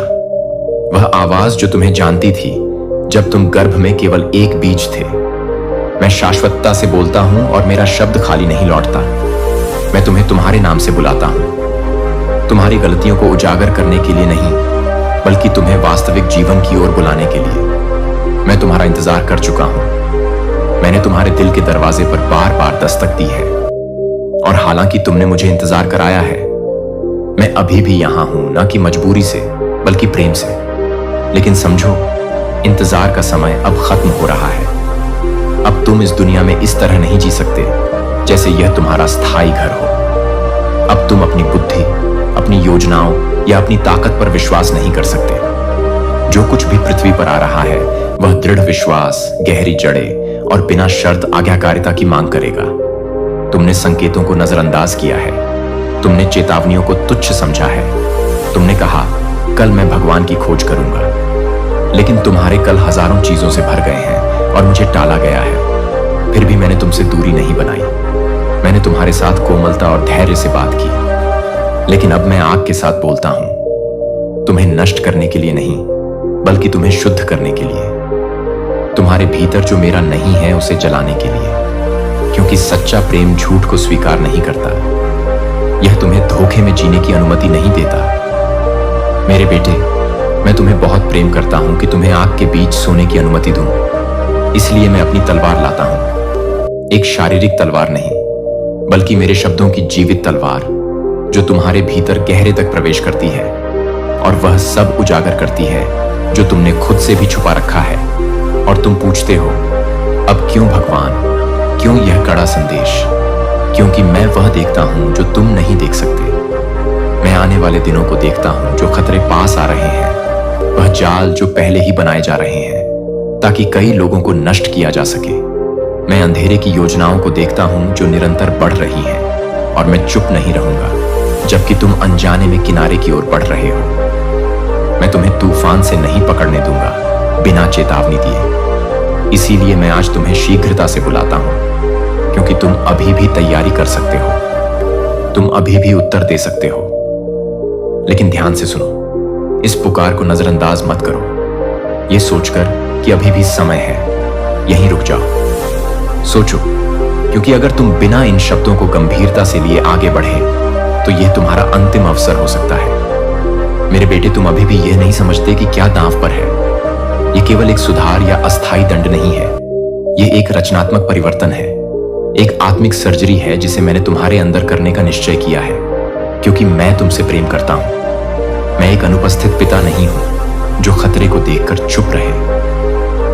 वह आवाज जो तुम्हें जानती थी जब तुम गर्भ में केवल एक बीज थे। मैं शाश्वतता से बोलता हूं और मेरा शब्द खाली नहीं लौटता। मैं तुम्हें तुम्हारे नाम से बुलाता हूं, तुम्हारी गलतियों को उजागर करने के लिए नहीं, बल्कि तुम्हें वास्तविक जीवन की ओर बुलाने के लिए। मैं तुम्हारा इंतजार कर चुका हूं। मैंने तुम्हारे दिल के दरवाजे पर बार बार दस्तक दी है, और हालांकि तुमने मुझे इंतजार कराया है, मैं अभी भी यहां हूं, ना कि मजबूरी से बल्कि प्रेम से। लेकिन समझो, इंतजार का समय अब खत्म हो रहा है। अब तुम इस दुनिया में इस तरह नहीं जी सकते जैसे यह तुम्हारा स्थायी घर हो। अब तुम अपनी बुद्धि, अपनी योजनाओं या अपनी ताकत पर विश्वास नहीं कर सकते। जो कुछ भी पृथ्वी पर आ रहा है वह दृढ़ विश्वास, गहरी जड़ें और बिना शर्त आज्ञाकारिता की मांग करेगा। तुमने संकेतों को नजरअंदाज किया है, तुमने चेतावनियों को तुच्छ समझा है। तुमने कहा, कल मैं भगवान की खोज करूंगा, लेकिन तुम्हारे कल हजारों चीजों से भर गए हैं और मुझे टाला गया है। फिर भी मैंने तुमसे दूरी नहीं बनाई। मैंने तुम्हारे साथ कोमलता और धैर्य से बात की, लेकिन अब मैं आग के साथ बोलता हूं, तुम्हें नष्ट करने के लिए नहीं, बल्कि तुम्हें शुद्ध करने के लिए। तुम्हारे भीतर जो मेरा नहीं है उसे जलाने के लिए, क्योंकि सच्चा प्रेम झूठ को स्वीकार नहीं करता। यह तुम्हें धोखे में जीने की अनुमति नहीं देता। मेरे बेटे, मैं तुम्हें बहुत प्रेम करता हूं कि तुम्हें आग के बीच सोने की अनुमति दूं। इसलिए मैं अपनी तलवार लाता हूं, एक शारीरिक तलवार नहीं, बल्कि मेरे शब्दों की जीवित तलवार, जो तुम्हारे भीतर गहरे तक प्रवेश करती है और वह सब उजागर करती है जो तुमने खुद से भी छुपा रखा है। और तुम पूछते हो, अब क्यों भगवान, क्यों यह कड़ा संदेश? क्योंकि मैं वह देखता हूं जो तुम नहीं देख सकते। मैं आने वाले दिनों को देखता हूं जो खतरे पास आ रहे हैं, वह जाल जो पहले ही बनाए जा रहे हैं ताकि कई लोगों को नष्ट किया जा सके। मैं अंधेरे की योजनाओं को देखता हूं जो निरंतर बढ़ रही हैं, और मैं चुप नहीं रहूंगा जबकि तुम अनजाने में किनारे की ओर बढ़ रहे हो। मैं तुम्हें तूफान से नहीं पकड़ने दूंगा बिना चेतावनी दिए। इसीलिए मैं आज तुम्हें शीघ्रता से बुलाता हूं, क्योंकि तुम अभी भी तैयारी कर सकते हो, तुम अभी भी उत्तर दे सकते हो। लेकिन ध्यान से सुनो, इस पुकार को नजरअंदाज मत करो ये सोचकर कि अभी भी समय है। यहीं रुक जाओ, सोचो, क्योंकि अगर तुम बिना इन शब्दों को गंभीरता से लिए आगे बढ़े तो यह तुम्हारा अंतिम अवसर हो सकता है। मेरे बेटे, तुम अभी भी यह नहीं समझते कि क्या दांव पर है। यह केवल एक सुधार या अस्थायी दंड नहीं है, यह एक रचनात्मक परिवर्तन है, एक आत्मिक सर्जरी है जिसे मैंने तुम्हारे अंदर करने का निश्चय किया है, क्योंकि मैं तुमसे प्रेम करता हूं। मैं एक अनुपस्थित पिता नहीं हूं जो खतरे को देखकर चुप रहे।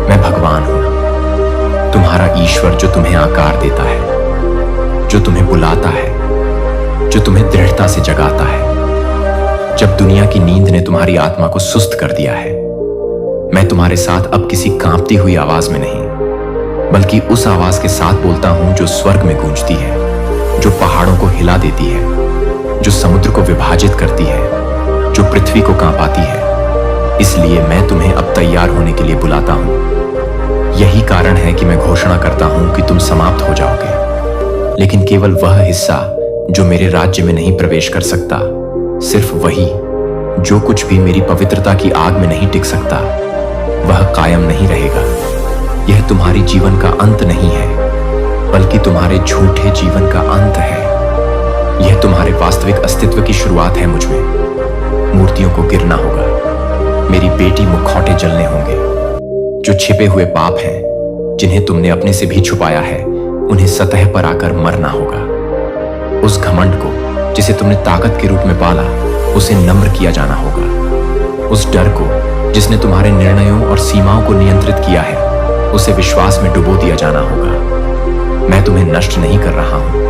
मैं भगवान हूं, तुम्हारा ईश्वर, जो तुम्हें आकार देता है, जो तुम्हें बुलाता है, जो तुम्हें दृढ़ता से जगाता है जब दुनिया की नींद ने तुम्हारी आत्मा को सुस्त कर दिया है। मैं तुम्हारे साथ अब किसी कांपती हुई आवाज में नहीं, बल्कि उस आवाज के साथ बोलता हूं जो स्वर्ग में गूंजती है, जो पहाड़ों को हिला देती है, जो समुद्र को विभाजित करती है, जो पृथ्वी को कांपाती है। इसलिए मैं तुम्हें अब तैयार होने के लिए बुलाता हूं। यही कारण है कि मैं घोषणा करता हूं कि तुम समाप्त हो जाओगे, लेकिन केवल वह हिस्सा जो मेरे राज्य में नहीं प्रवेश कर सकता, सिर्फ वही जो कुछ भी मेरी पवित्रता की आग में नहीं टिक सकता, वह कायम नहीं रहेगा। यह तुम्हारी जीवन का अंत नहीं है, बल्कि तुम्हारे झूठे जीवन का अंत है। यह तुम्हारे वास्तविक अस्तित्व की शुरुआत है। मुझ में मूर्तियों को गिरना होगा, मेरी बेटी मुखौटे जलने होंगे। जो छिपे हुए पाप हैं, जिन्हें तुमने अपने से भी छुपाया है, उन्हें सतह पर आकर मरना होगा। उस घमंड को जिसे तुमने ताकत के रूप में पाला, उसे नम्र किया जाना होगा। उस डर को जिसने तुम्हारे निर्णयों और सीमाओं को नियंत्रित किया है, उसे विश्वास में डुबो दिया जाना होगा। मैं तुम्हें नष्ट नहीं कर रहा हूं,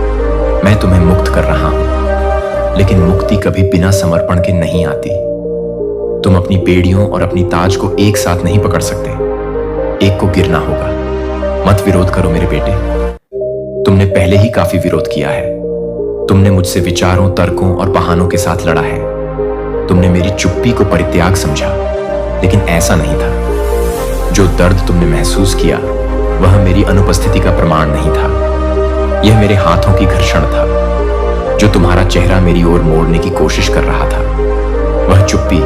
मैं तुम्हें मुक्त कर रहा हूं। लेकिन मुक्ति कभी बिना समर्पण के नहीं आती। तुम अपनी बेड़ियों और अपनी ताज को एक साथ नहीं पकड़ सकते, एक को गिरना होगा। मत विरोध करो मेरे बेटे, तुमने पहले ही काफी विरोध किया है। तुमने मुझसे विचारों, तर्कों और बहानों के साथ लड़ा है। तुमने मेरी चुप्पी को परित्याग समझा, लेकिन ऐसा नहीं था। जो दर्द तुमने महसूस किया वह मेरी अनुपस्थिति का प्रमाण नहीं था, यह मेरे हाथों की घर्षण था। जो तुम्हारा चेहरा मेरी ओर मोड़ने की कोशिश कर रहा था, वह चुप्पी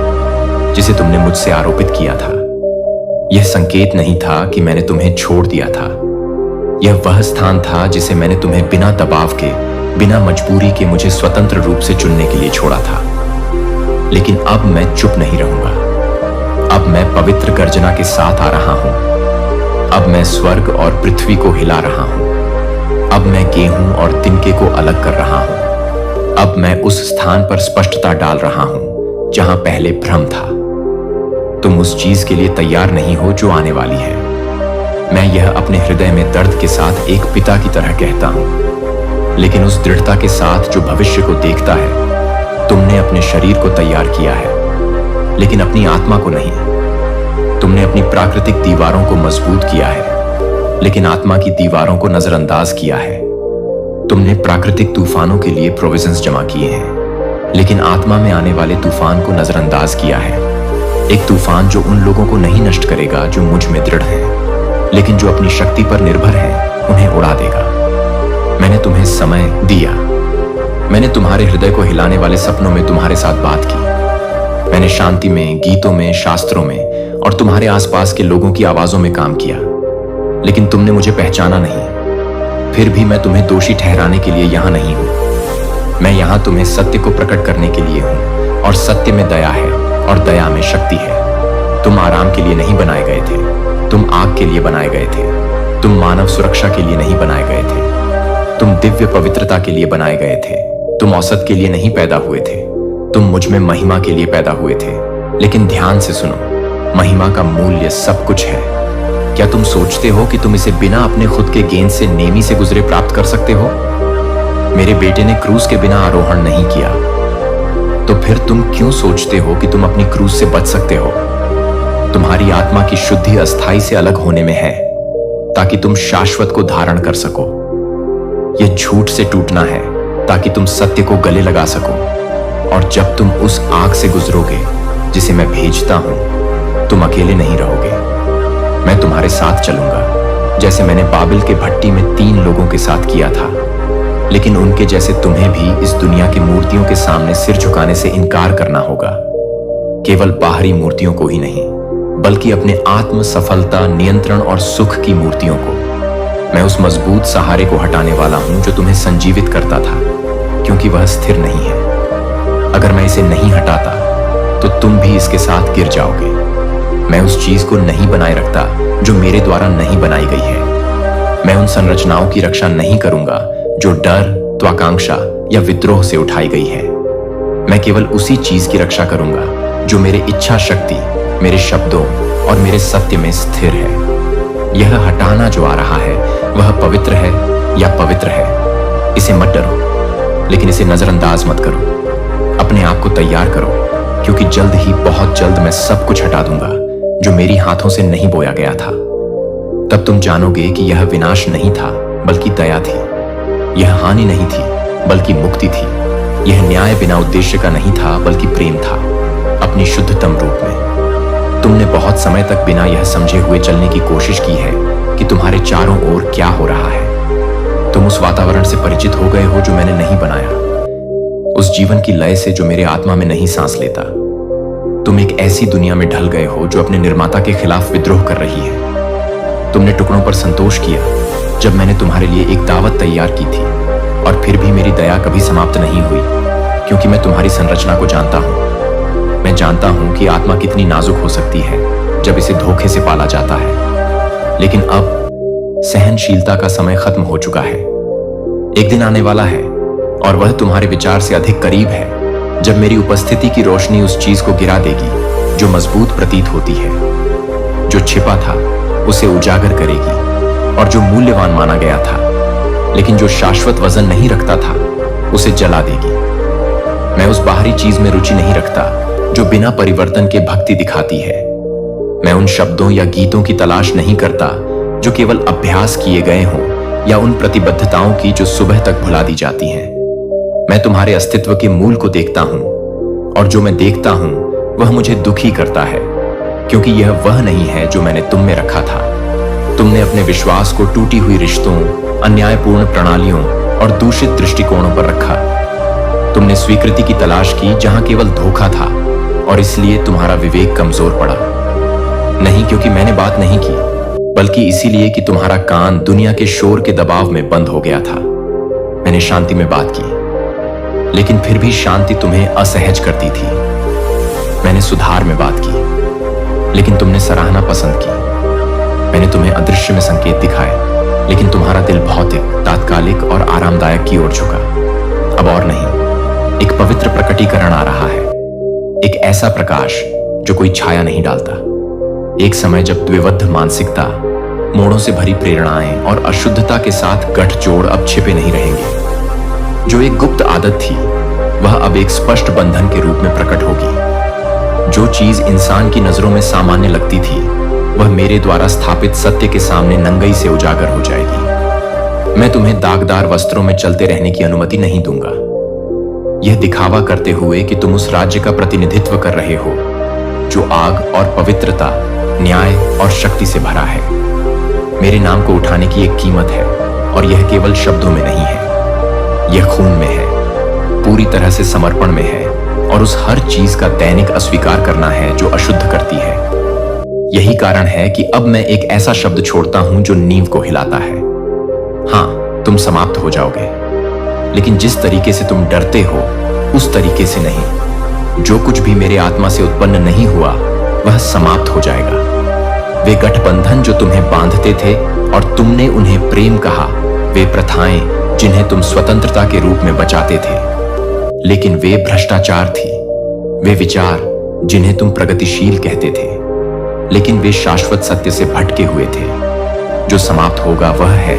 जिसे तुमने मुझसे आरोपित किया था, यह संकेत नहीं था कि मैंने तुम्हें छोड़ दिया था। यह वह स्थान था जिसे मैंने तुम्हें बिना दबाव के, बिना मजबूरी के मुझे स्वतंत्र रूप से चुनने के लिए छोड़ा था। लेकिन अब मैं चुप नहीं रहूंगा। अब मैं पवित्र गर्जना के साथ आ रहा हूं। अब मैं स्वर्ग और पृथ्वी को हिला रहा हूं। अब मैं गेहूं और तिनके को अलग कर रहा हूं। अब मैं उस स्थान पर स्पष्टता डाल रहा हूं जहां पहले भ्रम था। तुम उस चीज के लिए तैयार नहीं हो जो आने वाली है। मैं यह अपने हृदय में दर्द के साथ एक पिता की तरह कहता हूं, लेकिन उस दृढ़ता के साथ जो भविष्य को देखता है। तुमने अपने शरीर को तैयार किया है, लेकिन अपनी आत्मा को नहीं। तुमने अपनी प्राकृतिक दीवारों को मजबूत किया है, लेकिन आत्मा की दीवारों को नजरअंदाज किया है। तुमने प्राकृतिक तूफानों के लिए प्रोविजंस जमा किए हैं, लेकिन आत्मा में आने वाले तूफान को नजरअंदाज किया है। एक तूफान जो उन लोगों को नहीं नष्ट करेगा जो मुझ में दृढ़ हैं, लेकिन जो अपनी शक्ति पर निर्भर हैं, उन्हें उड़ा देगा। मैंने तुम्हें समय दिया। मैंने तुम्हारे हृदय को हिलाने वाले सपनों में तुम्हारे साथ बात की। मैंने शांति में, गीतों में, शास्त्रों में और तुम्हारे आसपास के लोगों की आवाजों में काम किया, लेकिन तुमने मुझे पहचाना नहीं। फिर भी मैं तुम्हें दोषी ठहराने के लिए यहां नहीं हूं। मैं यहां तुम्हें सत्य को प्रकट करने के लिए हूं, और सत्य में दया है और दया में शक्ति है। तुम आराम के लिए नहीं बनाए गए थे, तुम आग के लिए बनाए गए थे। तुम मानव सुरक्षा के लिए नहीं बनाए गए थे, तुम दिव्य पवित्रता के लिए बनाए गए थे। तुम औसत के लिए नहीं पैदा हुए थे, तुम मुझ में महिमा के लिए पैदा हुए थे। लेकिन ध्यान से सुनो, महिमा का मूल्य सब कुछ है। क्या तुम सोचते हो कि तुम इसे बिना अपने खुद के गेंद से नेमी से गुजरे प्राप्त कर सकते हो? मेरे बेटे ने क्रूस के बिना आरोहण नहीं किया, तो फिर तुम क्यों सोचते हो कि तुम अपनी क्रूस से बच सकते हो? तुम्हारी आत्मा की शुद्धि अस्थाई से अलग होने में है, ताकि तुम शाश्वत को धारण कर सको। यह झूठ से टूटना है ताकि तुम सत्य को गले लगा सको। और जब तुम उस आग से गुजरोगे जिसे मैं भेजता हूं, तुम अकेले नहीं रहोगे। मैं तुम्हारे साथ चलूंगा, जैसे मैंने बाबिल के भट्टी में 3 लोगों के साथ किया था। लेकिन उनके जैसे तुम्हें भी इस दुनिया की मूर्तियों के सामने सिर झुकाने से इनकार करना होगा। केवल बाहरी मूर्तियों को ही नहीं, बल्कि अपने आत्म सफलता, नियंत्रण और सुख की मूर्तियों को। मैं उस मजबूत सहारे को हटाने वाला हूं जो तुम्हें संजीवित करता था, क्योंकि वह स्थिर नहीं है। अगर मैं इसे नहीं हटाता तो तुम भी इसके साथ गिर जाओगे। मैं उस चीज को नहीं बनाए रखता जो मेरे द्वारा नहीं बनाई गई है। मैं उन संरचनाओं की रक्षा नहीं करूंगा जो डर, त्वाकांक्षा या विद्रोह से उठाई गई है। मैं केवल उसी चीज की रक्षा करूंगा जो मेरे इच्छा शक्ति, मेरे शब्दों और मेरे सत्य में स्थिर है। यह हटाना जो आ रहा है वह पवित्र है या पवित्र है। इसे मत डरो, लेकिन इसे नजरअंदाज मत करो। अपने आप को तैयार करो, क्योंकि जल्द ही, बहुत जल्द मैं सब कुछ हटा दूंगा जो मेरी हाथों से नहीं बोया गया था। तब तुम जानोगे कि यह विनाश नहीं था, बल्कि दया थी। यह हानि नहीं थी, बल्कि मुक्ति थी। यह न्याय बिना उद्देश्य का नहीं था, बल्कि प्रेम था, अपनी शुद्धतम रूप में। तुमने बहुत समय तक बिना यह समझे हुए चलने की कोशिश की है कि तुम्हारे चारों ओर क्या हो रहा है। तुम उस वातावरण से परिचित हो गए हो जो मैंने नहीं बनाया, उस जीवन की लय से जो मेरे आत्मा में नहीं सांस लेता। तुम एक ऐसी दुनिया में ढल गए हो जो अपने निर्माता के खिलाफ विद्रोह कर रही है। तुमने टुकड़ों पर संतोष किया जब मैंने तुम्हारे लिए एक दावत तैयार की थी, और फिर भी मेरी दया कभी समाप्त नहीं हुई, क्योंकि मैं तुम्हारी संरचना को जानता हूं। मैं जानता हूं कि आत्मा कितनी नाजुक हो सकती है जब इसे धोखे से पाला जाता है। लेकिन अब सहनशीलता का समय खत्म हो चुका है। एक दिन आने वाला है, और वह तुम्हारे विचार से अधिक करीब है, जब मेरी उपस्थिति की रोशनी उस चीज को गिरा देगी जो मजबूत प्रतीत होती है। जो छिपा था उसे उजागर करेगी, और जो मूल्यवान माना गया था लेकिन जो शाश्वत वजन नहीं रखता था उसे जला देगी। मैं उस बाहरी चीज में रुचि नहीं रखता जो बिना परिवर्तन के भक्ति दिखाती है। मैं उन शब्दों या गीतों की तलाश नहीं करता जो केवल अभ्यास किए गए हों, या उन प्रतिबद्धताओं की जो सुबह तक भुला दी जाती हैं। मैं तुम्हारे अस्तित्व के मूल को देखता हूं, और जो मैं देखता हूं वह मुझे दुखी करता है, क्योंकि यह वह नहीं है जो मैंने तुम में रखा था। तुमने अपने विश्वास को टूटी हुई रिश्तों, अन्यायपूर्ण प्रणालियों और दूषित दृष्टिकोणों पर रखा। तुमने स्वीकृति की तलाश की जहां केवल धोखा था, और इसलिए तुम्हारा विवेक कमजोर पड़ा। नहीं क्योंकि मैंने बात नहीं की, बल्कि इसीलिए कि तुम्हारा कान दुनिया के शोर के दबाव में बंद हो गया था। मैंने शांति में बात की, लेकिन फिर भी शांति तुम्हें असहज करती थी। मैंने सुधार में बात की, लेकिन तुमने सराहना पसंद की। मैंने तुम्हें अदृश्य में संकेत दिखाए, लेकिन तुम्हारा दिल भौतिक, तात्कालिक और आरामदायक की ओर झुका। अब और नहीं, एक पवित्र प्रकटीकरण आ रहा है, एक ऐसा प्रकाश जो कोई छाया नहीं डालता। एक समय जब द्विबद्ध मानसिकता, मोड़ों से भरी प्रेरणाएं और अशुद्धता के साथ गठजोड़ अब छिपे नहीं रहेंगे। जो एक गुप्त आदत थी वह अब एक स्पष्ट बंधन के रूप में प्रकट होगी। जो चीज इंसान की नजरों में सामान्य लगती थी वह मेरे द्वारा स्थापित सत्य के सामने नंगई से उजागर हो जाएगी। मैं तुम्हें दागदार वस्त्रों में चलते रहने की अनुमति नहीं दूंगा, यह दिखावा करते हुए कि तुम उस राज्य का प्रतिनिधित्व कर रहे हो जो आग और पवित्रता, न्याय और शक्ति से भरा है। मेरे नाम को उठाने की एक कीमत है, और यह केवल शब्दों में नहीं है, यह खून में है, पूरी तरह से समर्पण में है, और उस हर चीज का दैनिक अस्वीकार करना है जो अशुद्ध करती है। यही कारण है कि अब मैं एक ऐसा शब्द छोड़ता हूं जो नींव को हिलाता है। हां, तुम समाप्त हो जाओगे, लेकिन जिस तरीके से तुम डरते हो उस तरीके से नहीं। जो कुछ भी मेरे आत्मा से उत्पन्न नहीं हुआ वह समाप्त हो जाएगा। वे गठबंधन जो तुम्हें बांधते थे और तुमने उन्हें प्रेम कहा, वे प्रथाएं जिन्हें तुम स्वतंत्रता के रूप में बचाते थे, लेकिन वे भ्रष्टाचार थी। वे विचार जिन्हें तुम प्रगतिशील कहते थे, लेकिन वे शाश्वत सत्य से भटके हुए थे। जो समाप्त होगा वह है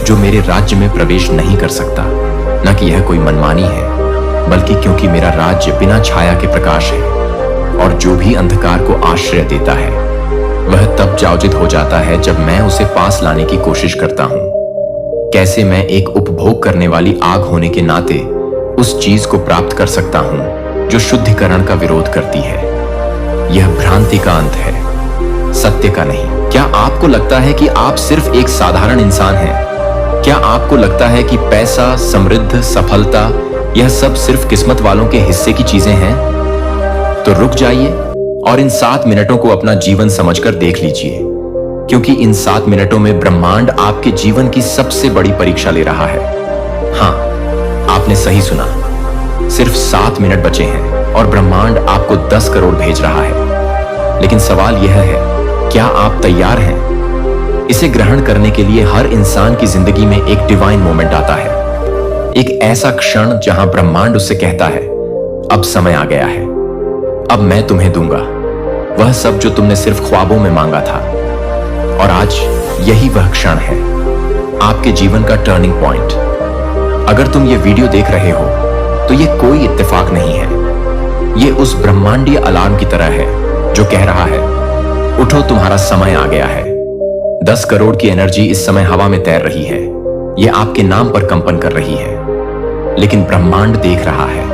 जो मेरे राज्य में प्रवेश नहीं कर सकता, न कि यह कोई मनमानी है, बल्कि क्योंकि मेरा राज्य बिना छाया के प्रकाश है, और जो भी अंधकार को आश्रय देता है वह तब जागृत हो जाता है जब मैं उसे पास लाने की कोशिश करता हूं। कैसे मैं एक उपभोग करने वाली आग होने के नाते उस चीज को प्राप्त कर सकता हूं जो शुद्धिकरण का विरोध करती है। यह भ्रांति का अंत है, सत्य का नहीं। क्या आपको लगता है कि आप सिर्फ एक साधारण इंसान हैं? क्या आपको लगता है कि पैसा, समृद्ध, सफलता यह सब सिर्फ किस्मत वालों के हिस्से की चीजें हैं? तो रुक जाइए और इन 7 मिनटों को अपना जीवन समझकर देख लीजिए, क्योंकि इन 7 मिनटों में ब्रह्मांड आपके जीवन की सबसे बड़ी परीक्षा ले रहा है। हां, आपने सही सुना, सिर्फ 7 मिनट बचे हैं और ब्रह्मांड आपको 10 करोड़ भेज रहा है। लेकिन सवाल यह है, क्या आप तैयार हैं? इसे ग्रहण करने के लिए हर इंसान की जिंदगी में एक डिवाइन मोमेंट आता है, एक ऐसा क्षण जहां ब्रह्मांड उससे कहता है, अब समय आ गया है, अब मैं तुम्हें दूंगा वह सब जो तुमने सिर्फ ख्वाबों में मांगा था। और आज यही वह क्षण है, आपके जीवन का टर्निंग पॉइंट। अगर तुम ये वीडियो देख रहे हो तो ये कोई इत्तेफाक नहीं है, ये उस ब्रह्मांडीय अलार्म की तरह है जो कह रहा है, उठो, तुम्हारा समय आ गया है। 10 करोड़ की एनर्जी इस समय हवा में तैर रही है, यह आपके नाम पर कंपन कर रही है, लेकिन ब्रह्मांड देख रहा है।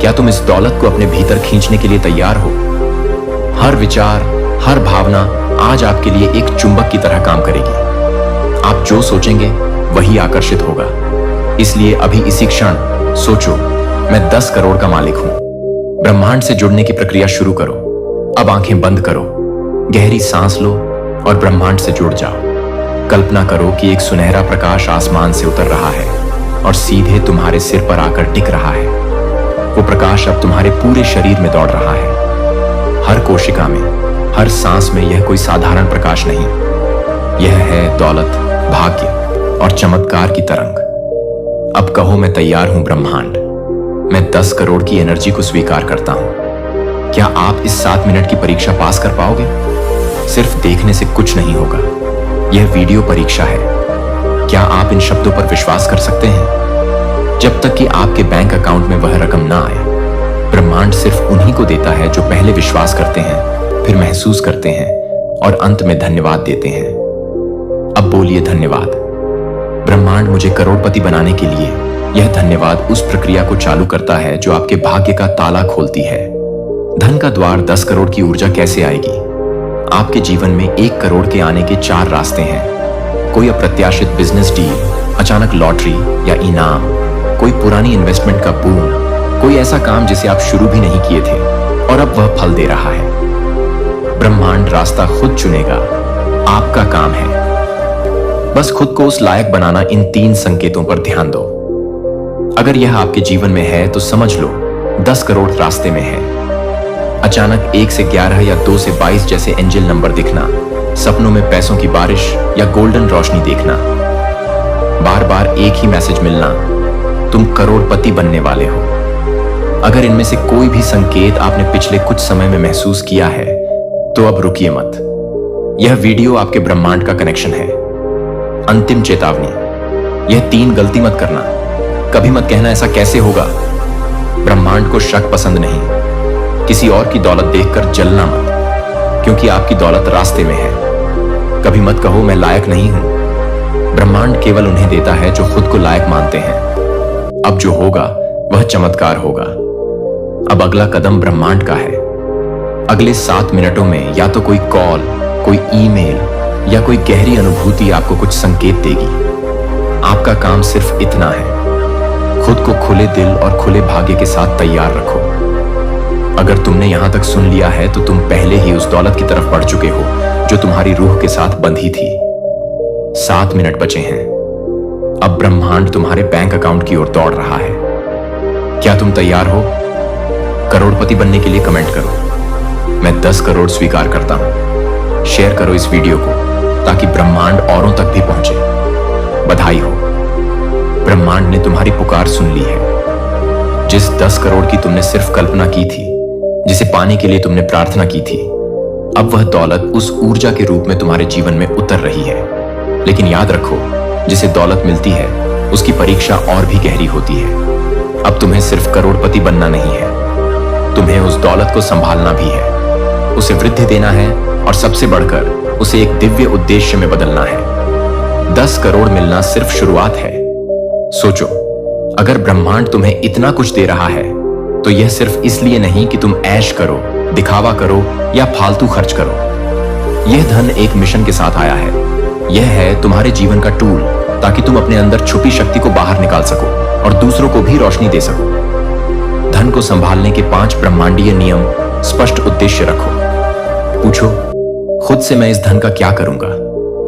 क्या तुम इस दौलत को अपने भीतर खींचने के लिए तैयार हो? हर विचार, हर भावना आज आपके लिए एक चुंबक की तरह काम करेगी। आप जो सोचेंगे वही आकर्षित होगा। इसलिए अभी इसी क्षण सोचो, मैं 10 करोड़ का मालिक हूं। ब्रह्मांड से जुड़ने की प्रक्रिया शुरू करो। अब आंखें बंद करो, गहरी सांस लो और ब्रह्मांड से जुड़ जाओ। कल्पना करो कि एक सुनहरा प्रकाश आसमान से उतर रहा है और सीधे तुम्हारे सिर पर आकर टिक रहा है। वो प्रकाश अब तुम्हारे पूरे शरीर में दौड़ रहा है, हर कोशिका में, हर सांस में। यह कोई साधारण प्रकाश नहीं, यह है दौलत, भाग्य और चमत्कार की तरंग। अब कहो, मैं तैयार हूं ब्रह्मांड, मैं 10 करोड़ की एनर्जी को स्वीकार करता हूं। क्या आप इस 7 मिनट की परीक्षा पास कर पाओगे? सिर्फ देखने से कुछ नहीं होगा। यह वीडियो परीक्षा है। क्या आप इन शब्दों पर विश्वास कर सकते हैं? जब तक कि आपके बैंक अकाउंट में वह रकम ना आए, ब्रह्मांड सिर्फ उन्हीं को देता है जो पहले विश्वास करते हैं, फिर महसूस करते हैं और अंत में धन्यवाद देते हैं। अब बोलिए धन्यवाद। ब्रह्मांड मुझे करोड़पति बनाने के लिए यह धन्यवाद उस प्रक्रिया को चालू करता है जो आपके भाग्य का ताला खोलती है। धन का द्वार 10 करोड़ की ऊर्जा कैसे आएगी? आपके जीवन में 1 करोड़ के आने के 4 रास्ते हैं। कोई अप्रत्याशित बिजनेस डील, अचानक लॉटरी या इनाम, कोई पुरानी इन्वेस्टमेंट का बूम, कोई ऐसा काम जिसे आप शुरू भी नहीं किए थे और अब वह फल दे रहा है। ब्रह्मांड रास्ता खुद चुनेगा, आपका काम है बस खुद को उस लायक बनाना। इन 3 संकेतों पर ध्यान दो। अगर यह आपके जीवन में है तो समझ लो 10 करोड़ रास्ते में है। अचानक 1 से 11 या 2 से 22 जैसे एंजल नंबर दिखना, सपनों में पैसों की बारिश या गोल्डन रोशनी देखना, बार बार एक ही मैसेज मिलना, तुम करोड़पति बनने वाले हो। अगर इनमें से कोई भी संकेत आपने पिछले कुछ समय में महसूस किया है तो अब रुकिए मत। यह वीडियो आपके ब्रह्मांड का कनेक्शन है। अंतिम चेतावनी, यह 3 गलती मत करना। कभी मत कहना ऐसा कैसे होगा। ब्रह्मांड को शक पसंद नहीं। किसी और की दौलत देखकर जलना मत, क्योंकि आपकी दौलत रास्ते में है। कभी मत कहो मैं लायक नहीं हूं। ब्रह्मांड केवल उन्हें देता है जो खुद को लायक मानते हैं। अब जो होगा वह चमत्कार होगा। अब अगला कदम ब्रह्मांड का है। अगले 7 मिनटों में या तो कोई कॉल, कोई ईमेल या कोई गहरी अनुभूति आपको कुछ संकेत देगी। आपका काम सिर्फ इतना है, खुद को खुले दिल और खुले भाग्य के साथ तैयार रखो। अगर तुमने यहां तक सुन लिया है तो तुम पहले ही उस दौलत की तरफ बढ़ चुके हो जो तुम्हारी रूह के साथ बंधी थी। 7 मिनट बचे हैं। अब ब्रह्मांड तुम्हारे बैंक अकाउंट की ओर दौड़ रहा है। क्या तुम तैयार हो? करोड़पति बनने के लिए कमेंट करो, मैं 10 करोड़ स्वीकार करता हूं। शेयर करो इस वीडियो को ताकि ब्रह्मांड औरों तक भी पहुंचे। बधाई हो, ब्रह्मांड ने तुम्हारी पुकार सुन ली है। जिस 10 करोड़ की तुमने सिर्फ कल्पना की थी, जिसे पाने के लिए तुमने प्रार्थना की थी, अब वह दौलत उस ऊर्जा के रूप में तुम्हारे जीवन में उतर रही है। लेकिन याद रखो, जिसे दौलत मिलती है उसकी परीक्षा और भी गहरी होती है। अब तुम्हें सिर्फ करोड़पति बनना नहीं है, तुम्हें उस दौलत को संभालना भी है, उसे वृद्धि देना है और सबसे बढ़कर उसे एक दिव्य उद्देश्य में बदलना है। 10 करोड़ मिलना सिर्फ शुरुआत है। सोचो, अगर ब्रह्मांड तुम्हें इतना कुछ दे रहा है तो यह सिर्फ इसलिए नहीं कि तुम ऐश करो, दिखावा करो या फालतू खर्च करो। यह धन एक मिशन के साथ आया है। यह है तुम्हारे जीवन का टूल, ताकि तुम अपने अंदर छुपी शक्ति को बाहर निकाल सको और दूसरों को भी रोशनी दे सको। धन को संभालने के 5 ब्रह्मांडीय नियम, स्पष्ट उद्देश्य रखो। पूछो खुद से, मैं इस धन का क्या करूंगा?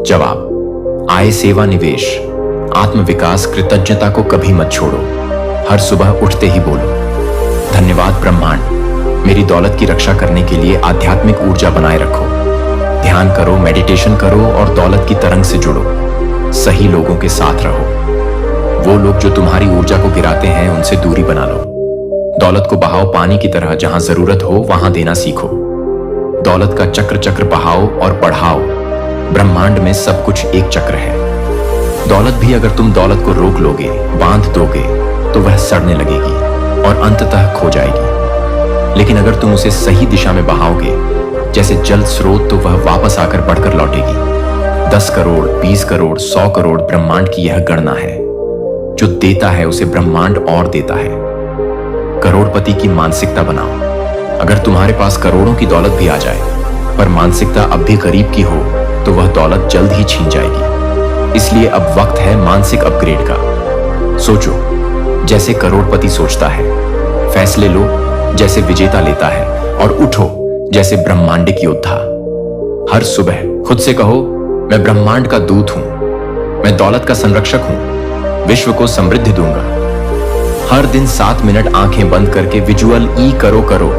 जवाब, आय, सेवा, निवेश, आत्मविकास, कृतज्ञता को कभी मत छोड़ो। हर सुबह उठते ही बोलो, धन्यवाद ब्रह्मांड, मेरी दौलत की रक्षा करने के लिए आध्यात्मिक ऊर्जा बनाए रखो। ध्यान करो, मेडिटेशन करो और दौलत की तरंग से जुड़ो। सही लोगों के साथ रहो। वो लोग जो तुम्हारी ऊर्जा को गिराते हैं उनसे दूरी बना लो। दौलत को बहाओ पानी की तरह, जहां जरूरत हो वहां देना सीखो। दौलत का चक्र बहाओ और बढ़ाओ। ब्रह्मांड में सब कुछ एक चक्र है। दौलत भी अगर तुम दौलत को रोक लोगे, बांध दोगे, तो वह सड़ने लगेगी और अंततः खो जाएगी। लेकिन अगर तुम उसे सही दिशा में बहाओगे, जैसे जल स्रोत, तो वह वापस आकर बढ़कर लौटेगी। 10 करोड़, 20 करोड़, 100 करोड़ ब्रह्मांड की यह गणना है। जो देता है उसे ब्रह्मांड और देता है। करोड़पति की मानसिकता बनाओ। अगर तुम्हारे पास करोड़ों की दौलत भी आ जाए, पर मानसिकता अब भी करीब की हो, तो वह दौलत जल्द ही छीन जाएगी। इसलिए अब वक्त है मानसिक अपग्रेड का। सोचो जैसे करोड़पति सोचता है, फैसले लो जैसे विजेता लेता है, और उठो जैसे ब्रह्मांडिक योद्धा। हर सुबह खुद से कहो, मैं ब्रह्मांड का दूत हूं, मैं दौलत का संरक्षक हूं, विश्व को समृद्धि दूंगा। हर दिन 7 मिनट आंखें बंद करके विजुअल ई करो।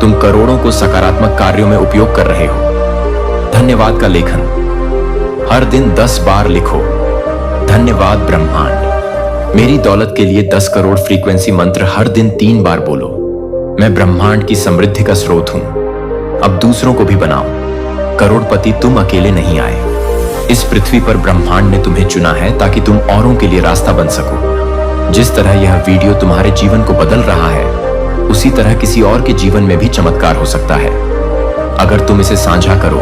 तुम करोड़ों को सकारात्मक कार्यों में उपयोग कर रहे हो। धन्यवाद का लेखन हर दिन 10 बार लिखो। धन्यवाद ब्रह्मांड, मेरी दौलत के लिए 10 करोड़ फ्रीक्वेंसी मंत्र हर दिन 3 बार बोलो। मैं ब्रह्मांड की समृद्धि का स्रोत हूं। अब दूसरों को भी बनाओ। करोड़पति तुम अकेले नहीं आए। इस पृथ्वी पर ब्रह्मांड ने तुम्हें चुना है ताकि तुम औरों के लिए रास्ता बन सको। जिस तरह यह वीडियो तुम्हारे जीवन को बदल रहा है, उसी तरह किसी और के जीवन में भी चमत्कार हो सकता है। अगर तुम इसे साझा करो,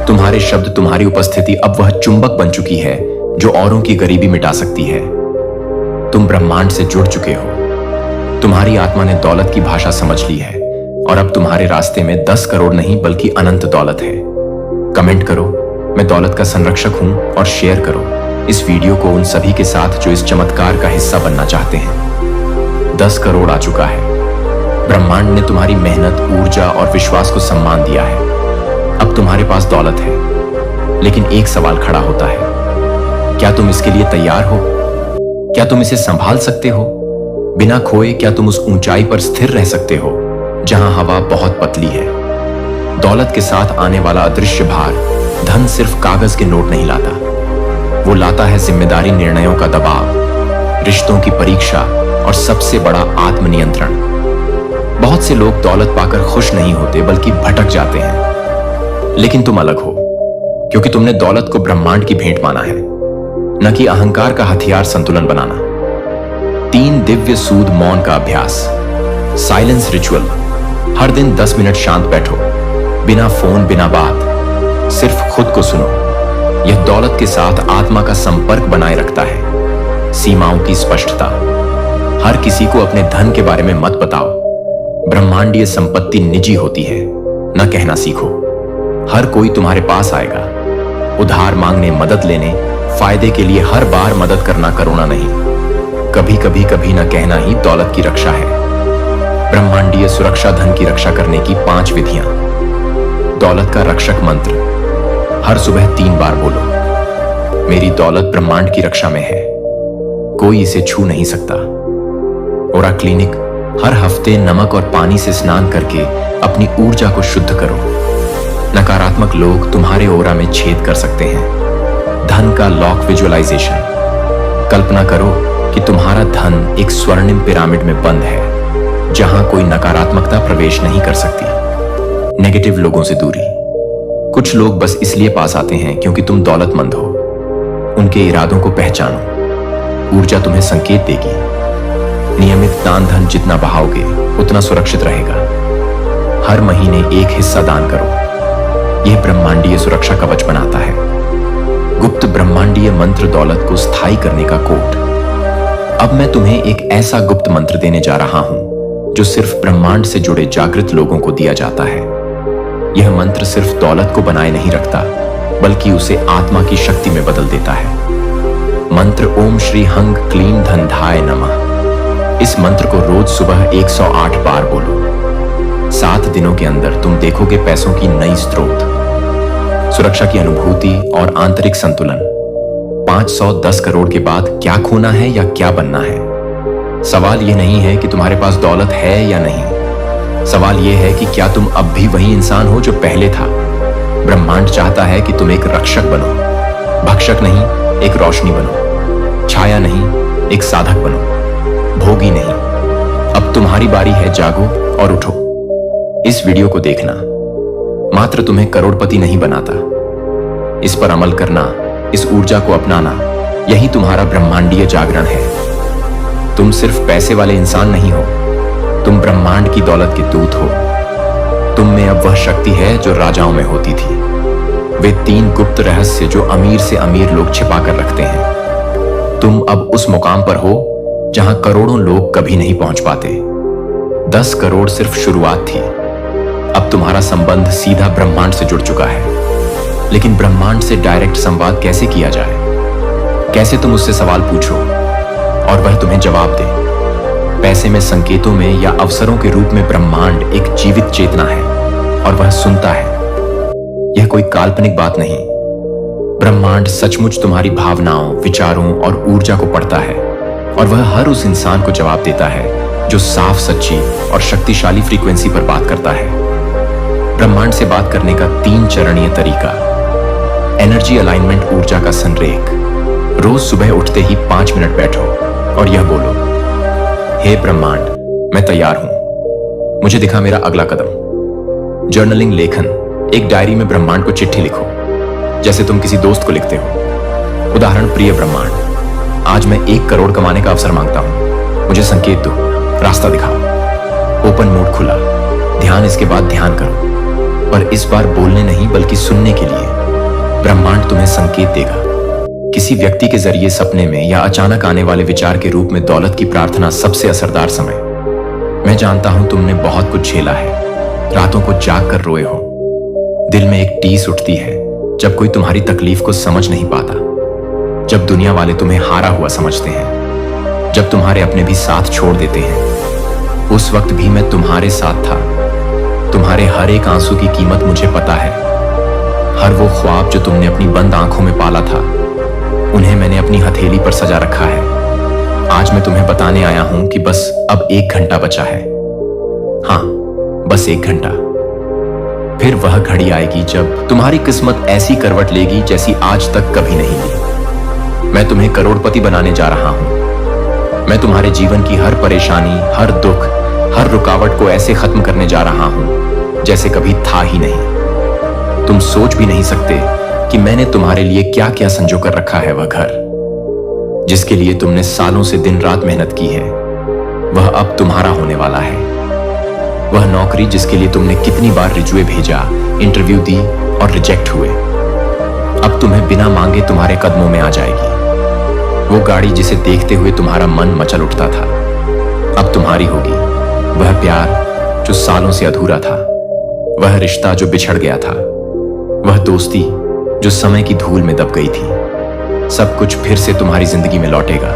तुम्हारे शब्द, तुम्हारी उपस्थिति अब वह चुंबक बन चुकी है जो औरों की गरीबी मिटा सकती है। तुम ब्रह्मांड से जुड़ चुके हो। तुम्हारी आत्मा ने दौलत की भाषा समझ ली है और अब तुम्हारे रास्ते में 10 करोड़ नहीं बल्कि अनंत दौलत है। कमेंट करो, मैं दौलत का संरक्षक हूं, और शेयर करो इस वीडियो को उन सभी के साथ जो इस चमत्कार का हिस्सा बनना चाहते हैं। 10 करोड़ आ चुका है। ब्रह्मांड ने तुम्हारी मेहनत, ऊर्जा और विश्वास को सम्मान दिया है। अब तुम्हारे पास दौलत है, लेकिन एक सवाल खड़ा होता है, क्या तुम इसके लिए तैयार हो? क्या तुम इसे संभाल सकते हो? बिना खोए क्या तुम उस ऊंचाई पर स्थिर रह सकते हो जहां हवा बहुत पतली है? दौलत के साथ आने वाला अदृश्य भार, धन सिर्फ कागज के नोट नहीं लाता। वो लाता है जिम्मेदारी, निर्णयों का दबाव, रिश्तों की परीक्षा और सबसे बड़ा आत्मनियंत्रण। बहुत से लोग दौलत पाकर खुश नहीं होते बल्कि भटक जाते हैं। लेकिन तुम अलग हो, क्योंकि तुमने दौलत को ब्रह्मांड की भेंट माना है, न कि अहंकार का हथियार संतुलन बनाना। 3 दिव्य सूद मौन का अभ्यास, साइलेंस रिचुअल। हर दिन 10 मिनट शांत बैठो, बिना फोन, बिना बात, सिर्फ खुद को सुनो। यह दौलत के साथ आत्मा का संपर्क बनाए रखता है। सीमाओं की स्पष्टता। हर किसी को अपने धन के बारे में मत बताओ। ब्रह्मांडीय संपत्ति निजी होती है, न कहना सीखो। हर कोई तुम्हारे पास आएगा, उधार मांगने, मदद लेने, फायदे के लिए। हर बार मदद करना करुणा नहीं, कभी कभी कभी न कहना ही दौलत की रक्षा है। ब्रह्मांडीय सुरक्षा, धन की रक्षा करने की 5 विधियां। दौलत का रक्षक मंत्र, हर सुबह 3 बार बोलो, मेरी दौलत ब्रह्मांड की रक्षा में है, कोई इसे छू नहीं सकता। ओरा क्लिनिक, हर हफ्ते नमक और पानी से स्नान करके अपनी ऊर्जा को शुद्ध करो। नकारात्मक लोग तुम्हारे ओरा में छेद कर सकते हैं। धन का लॉक विजुअलाइजेशन, कल्पना करो कि तुम्हारा धन एक स्वर्णिम पिरामिड में बंद है, जहां कोई नकारात्मकता प्रवेश नहीं कर सकती। नेगेटिव लोगों से दूरी। कुछ लोग बस इसलिए पास आते हैं क्योंकि तुम दौलतमंद हो। उनके इरादों को पहचानो, ऊर्जा तुम्हें संकेत देगी। नियमित दान, धन जितना बहाओगे उतना सुरक्षित रहेगा। हर महीने एक हिस्सा दान करो, यह ब्रह्मांडीय सुरक्षा कवच बनाता है। गुप्त ब्रह्मांडीय मंत्र, दौलत को स्थायी करने का कोड। अब मैं तुम्हें एक ऐसा गुप्त मंत्र देने जा रहा हूं जो सिर्फ ब्रह्मांड से जुड़े जागृत लोगों को दिया जाता है। यह मंत्र सिर्फ दौलत को बनाए नहीं रखता, बल्कि उसे आत्मा की शक्ति में बदल देता है। मंत्र ओम श्री हंग क्लीम धनधाय नमः। इस मंत्र को रोज सुबह 108 बार बोलो। 7 दिनों के अंदर तुम देखोगे पैसों की नई स्रोत, सुरक्षा की अनुभूति और आंतरिक संतुलन। 510 करोड़ के बाद क्या खोना है या क्या बनना है? सवाल यह नहीं है कि तुम्हारे पास दौलत है या नहीं। सवाल यह है कि क्या तुम अब भी वही इंसान हो जो पहले था। ब्रह्मांड चाहता है कि तुम एक रक्षक बनो, भक्षक नहीं, एक रोशनी बनो। छाया नहीं, एक साधक बनो, भोगी नहीं। अब तुम्हारी बारी है, जागो और उठो। इस वीडियो को देखना मात्र तुम्हें करोड़पति नहीं बनाता। इस पर अमल करना, इस ऊर्जा को अपनाना, यही तुम्हारा ब्रह्मांडीय जागरण है। तुम सिर्फ पैसे वाले इंसान नहीं हो, तुम ब्रह्मांड की दौलत के दूत हो। तुम में अब वह शक्ति है जो राजाओं में होती थी। वे 3 गुप्त रहस्य जो अमीर से अमीर लोग छिपा कर रखते हैं। तुम अब उस मुकाम पर हो जहां करोड़ों लोग कभी नहीं पहुंच पाते। 10 करोड़ सिर्फ शुरुआत थी। अब तुम्हारा संबंध सीधा ब्रह्मांड से जुड़ चुका है। लेकिन ब्रह्मांड से डायरेक्ट संवाद कैसे किया जाए? कैसे तुम उससे सवाल पूछो और वह तुम्हें जवाब दे? पैसे में, संकेतों में या अवसरों के रूप में ब्रह्मांड एक जीवित चेतना है और वह सुनता है। यह कोई काल्पनिक बात नहीं। ब्रह्मांड सचमुच तुम्हारी भावनाओं, विचारों और ऊर्जा को पढ़ता है और वह हर उस इंसान को जवाब देता है जो साफ, सच्ची और शक्तिशाली फ्रीक्वेंसी पर बात करता है। ब्रह्मांड से बात करने का 3 चरणीय तरीका। एनर्जी अलाइनमेंट, ऊर्जा का संरेख। रोज सुबह उठते ही 5 मिनट बैठो और यह बोलो, हे ब्रह्मांड, मैं तैयार हूं। मुझे दिखा मेरा अगला कदम। जर्नलिंग, लेखन, एक डायरी में ब्रह्मांड को चिट्ठी लिखो जैसे तुम किसी दोस्त को लिखते हो। उदाहरण, प्रिय ब्रह्मांड, आज मैं 1 करोड़ कमाने का अवसर मांगता हूं। मुझे संकेत दो, रास्ता दिखाओ। ओपन मोड खुला। ध्यान, इसके बाद ध्यान करो, पर इस बार बोलने नहीं बल्कि सुनने के लिए। ब्रह्मांड तुम्हें संकेत देगा, किसी व्यक्ति के जरिए, सपने में या अचानक आने वाले विचार के रूप में। दौलत की प्रार्थना सबसे असरदार समय। मैं जानता हूं तुमने बहुत कुछ झेला है, रातों को जाग कर रोए हो। दिल में एक टीस उठती है जब कोई तुम्हारी तकलीफ को समझ नहीं पाता, जब दुनिया वाले तुम्हें हारा हुआ समझते हैं, जब तुम्हारे अपने भी साथ छोड़ देते हैं। उस वक्त भी मैं तुम्हारे साथ था। तुम्हारे हर एक आंसू की कीमत मुझे पता है। हर वो ख्वाब जो तुमने अपनी बंद आंखों में पाला था, उन्हें मैंने अपनी हथेली पर सजा रखा है। आज मैं तुम्हें बताने आया हूं कि बस अब 1 घंटा बचा है। हाँ, बस 1 घंटा। फिर वह घड़ी आएगी जब तुम्हारी किस्मत ऐसी करवट लेगी जैसी आज तक कभी नहीं ली। मैं तुम्हें करोड़पति बनाने जा रहा हूं। मैं तुम्हारे जीवन की हर परेशानी, हर दुख, हर रुकावट को ऐसे खत्म करने जा रहा हूं जैसे कभी था ही नहीं। तुम सोच भी नहीं सकते कि मैंने तुम्हारे लिए क्या क्या संजो कर रखा है। वह घर जिसके लिए तुमने सालों से दिन रात मेहनत की है, वह अब तुम्हारा होने वाला है। वह नौकरी जिसके लिए तुमने कितनी बार रिज्यूमे भेजा, इंटरव्यू दी और रिजेक्ट हुए, अब तुम्हें बिना मांगे तुम्हारे कदमों में आ जाएगी। वो गाड़ी जिसे देखते हुए तुम्हारा मन मचल उठता था, अब तुम्हारी होगी। वह प्यार जो सालों से अधूरा था, वह रिश्ता जो बिछड़ गया था, वह दोस्ती जो समय की धूल में दब गई थी, सब कुछ फिर से तुम्हारी जिंदगी में लौटेगा।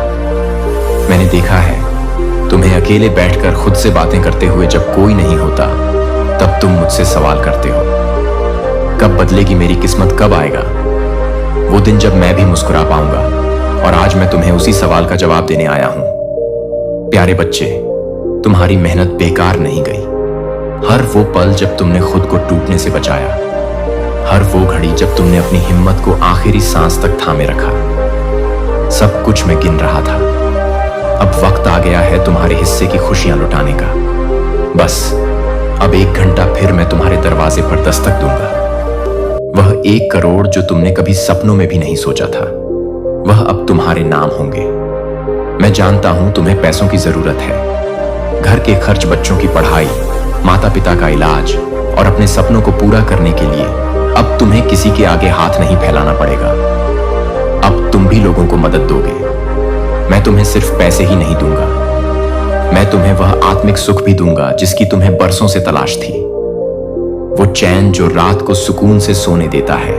मैंने देखा है तुम्हें अकेले बैठकर खुद से बातें करते हुए। जब कोई नहीं होता तब तुम मुझसे सवाल करते हो, कब बदलेगी मेरी किस्मत, कब आएगा वो दिन जब मैं भी मुस्कुरा पाऊंगा। और आज मैं तुम्हें उसी सवाल का जवाब देने आया हूं। प्यारे बच्चे, तुम्हारी मेहनत बेकार नहीं गई। हर वो पल जब तुमने खुद को टूटने से बचाया, हर वो घड़ी जब तुमने अपनी हिम्मत को आखिरी सांस तक थामे रखा, सब कुछ मैं गिन रहा था। अब वक्त आ गया है तुम्हारे हिस्से की खुशियां लुटाने का। बस अब 1 घंटा फिर मैं तुम्हारे दरवाजे पर दस्तक दूंगा। वह 1 करोड़ जो तुमने कभी सपनों में भी नहीं सोचा था, वह अब तुम्हारे नाम होंगे। मैं जानता हूं तुम्हें पैसों की जरूरत है, घर के खर्च, बच्चों की पढ़ाई, माता पिता का इलाज, और अपने सपनों को पूरा करने के लिए अब तुम्हें किसी के आगे हाथ नहीं फैलाना पड़ेगा। अब तुम भी लोगों को मदद दोगे। मैं तुम्हें सिर्फ पैसे ही नहीं दूंगा, मैं तुम्हें वह आत्मिक सुख भी दूंगा जिसकी तुम्हें बरसों से तलाश थी। वो चैन जो रात को सुकून से सोने देता है,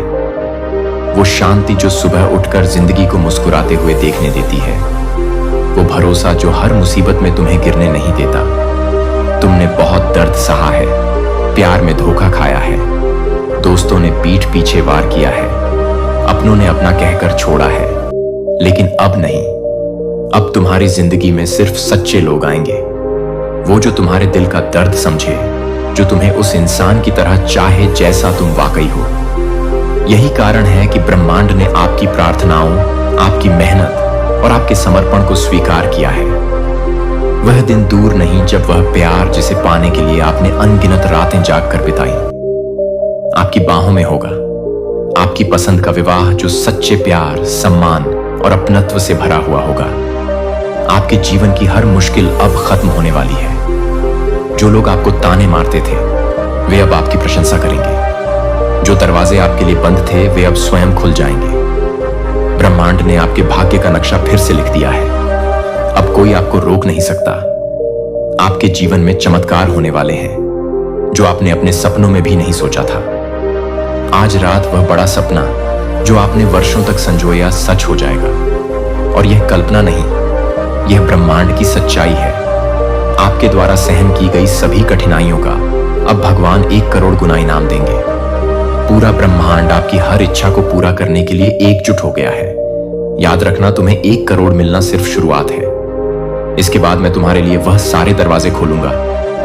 वो शांति जो सुबह उठकर जिंदगी को मुस्कुराते हुए देखने देती है, वो भरोसा जो हर मुसीबत में तुम्हें गिरने नहीं देता। तुमने बहुत दर्द सहा है, प्यार में धोखा खाया है, दोस्तों ने पीठ पीछे वार किया है, अपनों ने अपना कहकर छोड़ा है, लेकिन अब नहीं। अब तुम्हारी जिंदगी में सिर्फ सच्चे लोग आएंगे, वो जो तुम्हारे दिल का दर्द समझे, जो तुम्हें उस इंसान की तरह चाहे जैसा तुम वाकई हो। यही कारण है कि ब्रह्मांड ने आपकी प्रार्थनाओं, आपकी मेहनत और आपके समर्पण को स्वीकार किया है। वह दिन दूर नहीं जब वह प्यार जिसे पाने के लिए आपने अनगिनत रातें जागकर बिताई, आपकी बाहों में होगा। आपकी पसंद का विवाह जो सच्चे प्यार, सम्मान और अपनत्व से भरा हुआ होगा। आपके जीवन की हर मुश्किल अब खत्म होने वाली है। जो लोग आपको ताने मारते थे, वे अब आपकी प्रशंसा करेंगे। जो दरवाजे आपके लिए बंद थे, वे अब स्वयं खुल जाएंगे। ब्रह्मांड ने आपके भाग्य का नक्शा फिर से लिख दिया है। अब कोई आपको रोक नहीं सकता। आपके जीवन में चमत्कार होने वाले हैं जो आपने अपने सपनों में भी नहीं सोचा था। आज रात वह बड़ा सपना जो आपने वर्षों तक संजोया सच हो जाएगा। और यह कल्पना नहीं, यह ब्रह्मांड की सच्चाई है। आपके द्वारा सहन की गई सभी कठिनाइयों का अब भगवान 1 करोड़ गुना इनाम देंगे। पूरा ब्रह्मांड आपकी हर इच्छा को पूरा करने के लिए एकजुट हो गया है। याद रखना, तुम्हें 1 करोड़ मिलना सिर्फ शुरुआत है। इसके बाद मैं तुम्हारे लिए वह सारे दरवाजे खोलूंगा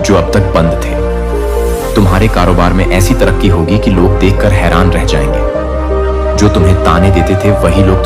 जो अब तक बंद थे। तुम्हारे कारोबार में ऐसी तरक्की होगी कि लोग देखकर हैरान रह जाएंगे। जो तुम्हें ताने देते थे, वही लोग